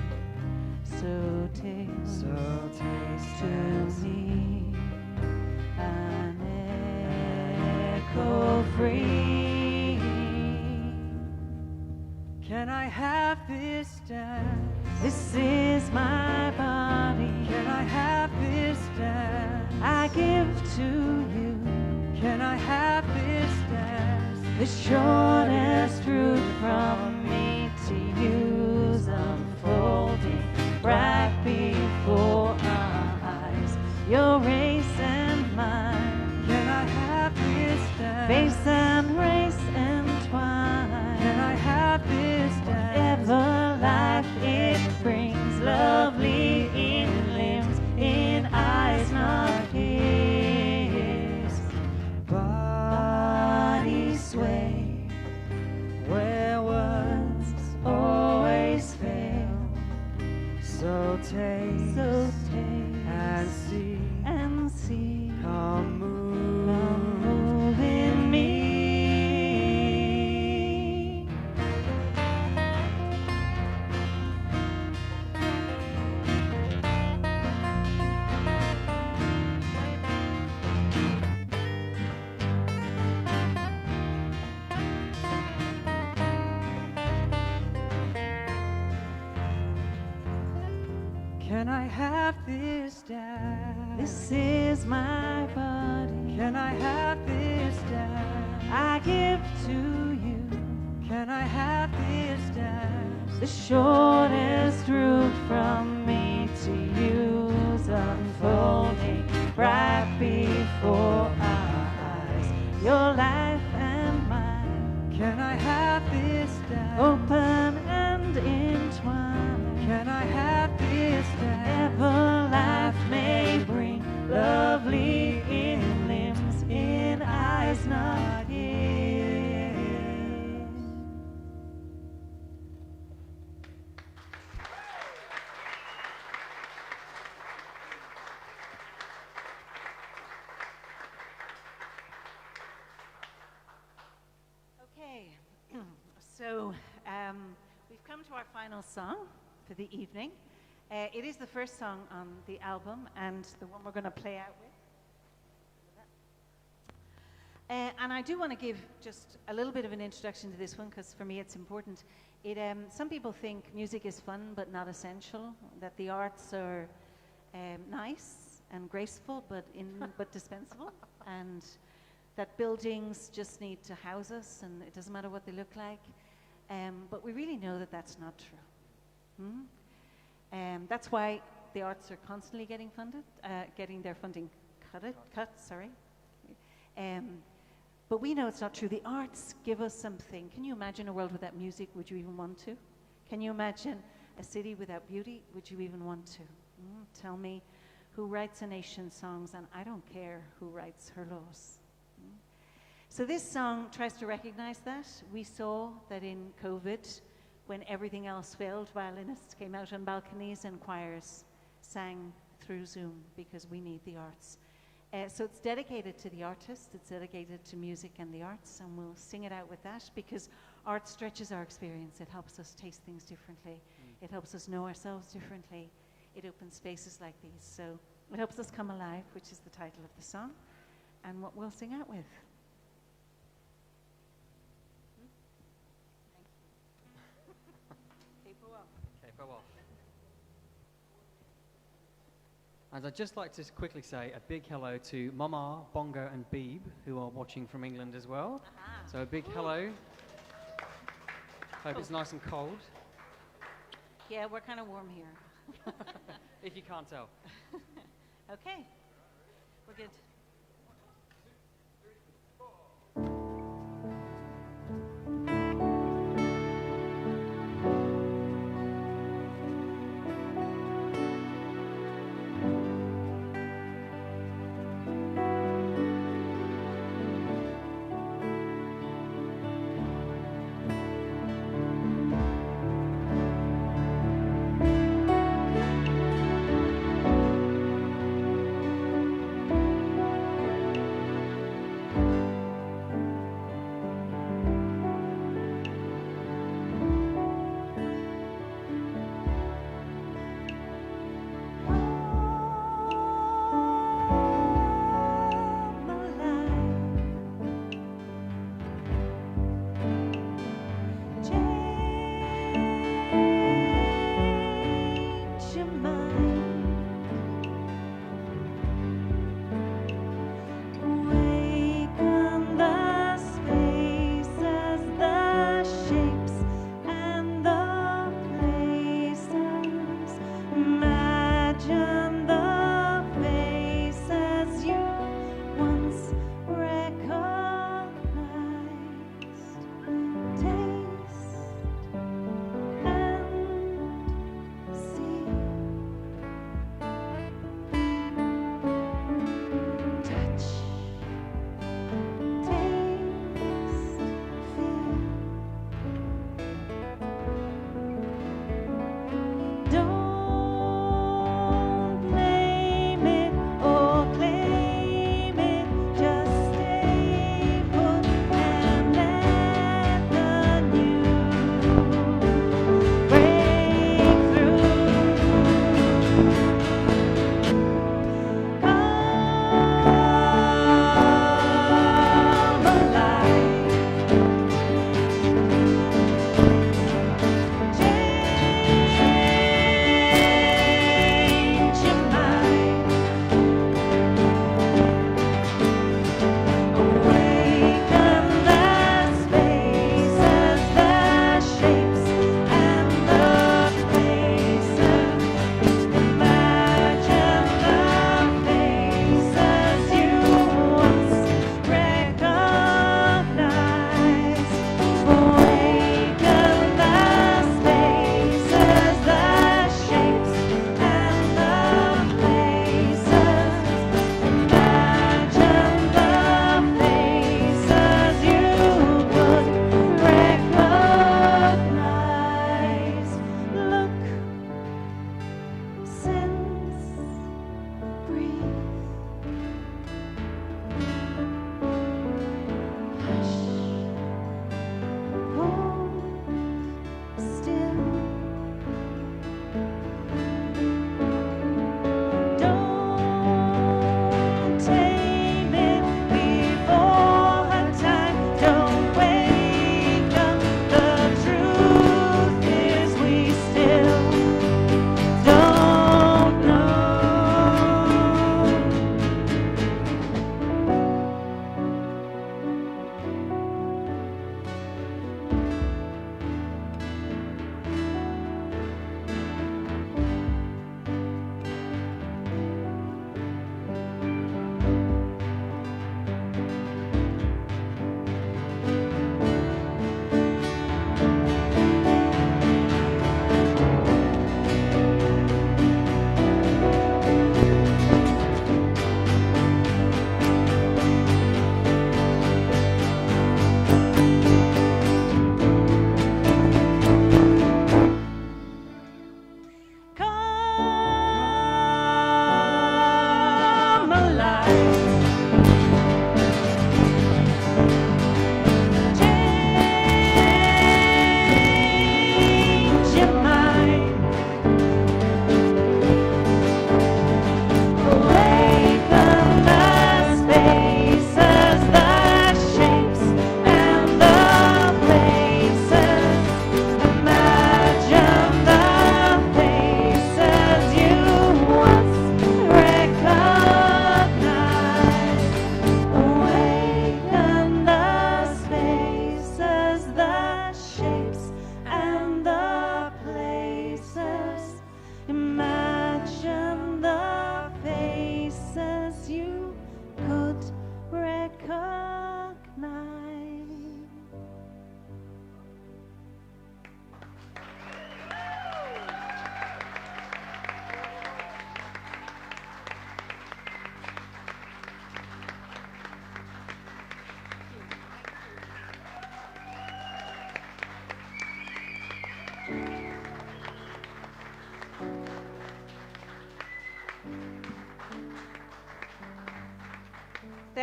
So taste to me an echo free. Can I have this dance? This is my body. Can I have this dance? I give to you. Can I have this dance? The shortest route from me to you's unfolding right before our eyes. Your race and mine. Can I have this dance? Face and race entwined. Can I have this dance? Ever life it brings, lovely in limbs, in eyes not his. Body sway Where words always fail. so taste and see. And see, Come move. come move in me. Can I have this dance? This is my body. Can I have this dance? I give to you. Can I have this dance? The shortest route from me to you's unfolding right before our eyes. Your life and mine. Can I have this dance? Open and entwined. Can I have this dance? Ever So we've come to our final song for the evening. It is the first song on the album and the one we're going to play out with. And I do want to give just a little bit of an introduction to this one because for me it's important. Some people think music is fun but not essential, that the arts are nice and graceful but dispensable, and that buildings just need to house us and it doesn't matter what they look like. But we really know that that's not true. That's why the arts are constantly getting funded, getting their funding cut. But we know it's not true. The arts give us something. Can you imagine a world without music? Would you even want to? Can you imagine a city without beauty? Would you even want to? Tell me who writes a nation's songs, and I don't care who writes her laws. So this song tries to recognize that. We saw that in COVID, when everything else failed, violinists came out on balconies and choirs sang through Zoom because we need the arts. So it's dedicated to the artist, it's dedicated to music and the arts, and we'll sing it out with that because art stretches our experience. It helps us taste things differently. It helps us know ourselves differently. It opens spaces like these. So it helps us come alive, which is the title of the song, and what we'll sing out with. Capo off. And I'd just like to quickly say a big hello to Mama, Bongo and Beeb, who are watching from England as well. So a big hello. Hope it's nice and cold. Yeah, we're kind of warm here. If you can't tell. Okay, we're good. Thank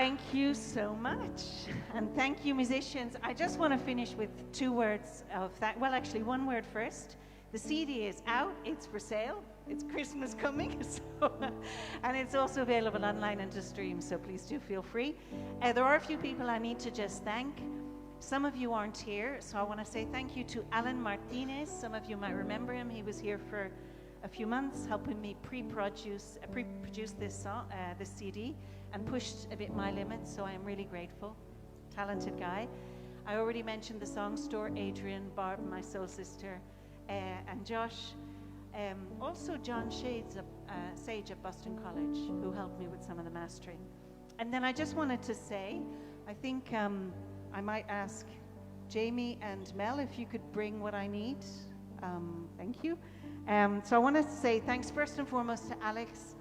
Thank you so much. And thank you, musicians. I just want to finish with 2 words of that. Well, actually, 1 word first. The CD is out. It's for sale. It's Christmas coming. And it's also available online and to stream, so please do feel free. There are a few people I need to just thank. Some of you aren't here, so I want to say thank you to Alan Martinez. Some of you might remember him. He was here for a few months helping me pre-produce this song, this CD, and pushed a bit my limits, so I am really grateful. Talented guy. I already mentioned the Song Store, Adrian, Barb, my soul sister, and Josh. Also John Sage at Boston College, who helped me with some of the mastering. And then I just wanted to say, I think I might ask Jamie and Mel if you could bring what I need. Thank you. So I want to say thanks first and foremost to Alex,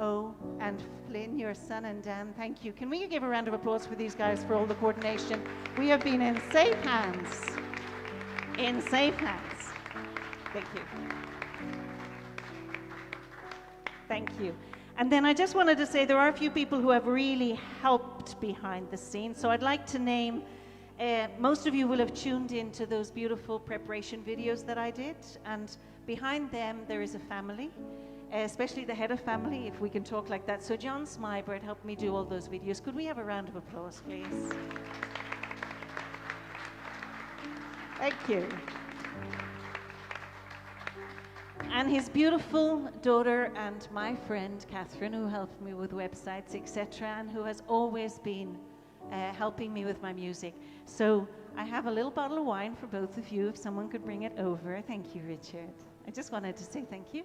O, and Flynn, your son, and Dan. Thank you. Can we give a round of applause for these guys for all the coordination? We have been in safe hands. In safe hands. Thank you. Thank you. And then I just wanted to say there are a few people who have really helped behind the scenes. So I'd like to name, most of you will have tuned into those beautiful preparation videos that I did. And behind them, there is a family, especially the head of family, if we can talk like that. So John Smybert helped me do all those videos. Could we have a round of applause, please? Thank you. And his beautiful daughter and my friend Catherine, who helped me with websites, etc., and who has always been helping me with my music. So I have a little bottle of wine for both of you, if someone could bring it over. Thank you, Richard. I just wanted to say thank you.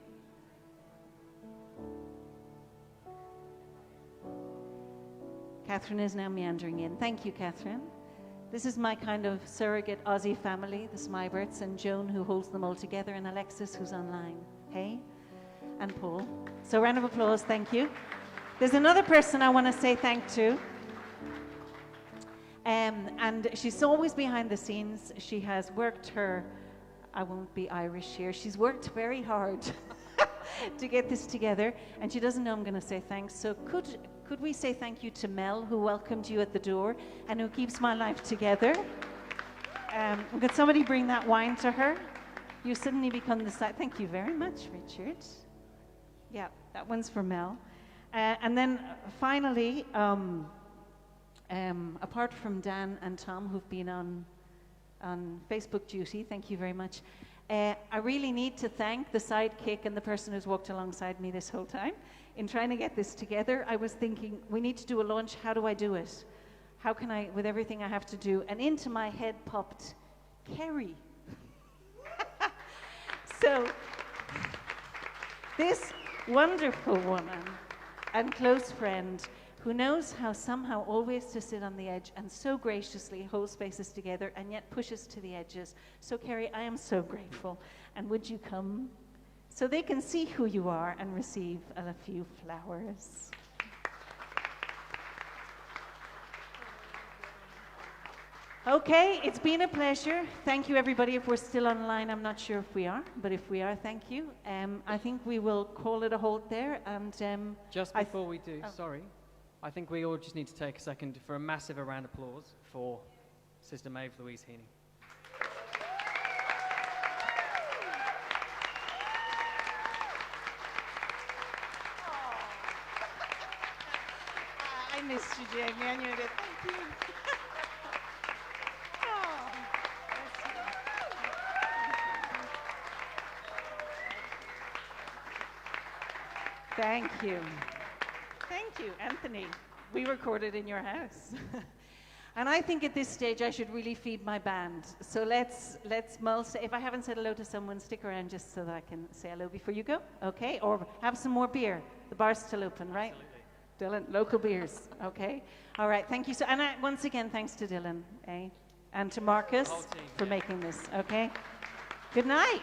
Catherine is now meandering in. Thank you, Catherine. This is my kind of surrogate Aussie family, the Smyberts, and Joan, who holds them all together, and Alexis, who's online. Hey? And Paul. So round of applause, thank you. There's another person I want to say thank to. And she's always behind the scenes. She has worked her, I won't be Irish here, she's worked very hard to get this together, and she doesn't know I'm going to say thanks. So could we say thank you to Mel, who welcomed you at the door and who keeps my life together? Could somebody bring that wine to her? You suddenly become the side. Thank you very much, Richard. Yeah, that one's for Mel. And then finally, apart from Dan and Tom, who've been on Facebook duty, thank you very much. I really need to thank the sidekick and the person who's walked alongside me this whole time. In trying to get this together, I was thinking, we need to do a launch. How do I do it? How can I, with everything I have to do? And into my head popped Kerry. So this wonderful woman and close friend who knows how somehow always to sit on the edge and so graciously hold spaces together and yet pushes to the edges. So Kerry, I am so grateful. And would you come so they can see who you are and receive a few flowers? Okay, it's been a pleasure. Thank you, everybody. If we're still online, I'm not sure if we are, but if we are, thank you. I think we will call it a halt there. And just before we do, sorry, I think we all just need to take a second for a massive round of applause for Sister Maeve Louise Heaney. I missed you, Jamie. I knew that. Thank you. Thank you. Thank you, Anthony. We recorded in your house. And I think at this stage I should really feed my band. So let's Mull say, if I haven't said hello to someone, stick around just so that I can say hello before you go. Okay? Or have some more beer. The bar's still open, right? Absolutely. Dylan, local beers. Okay? All right, thank you. So, and once again, thanks to Dylan, and to Marcus for making this. Okay? Good night.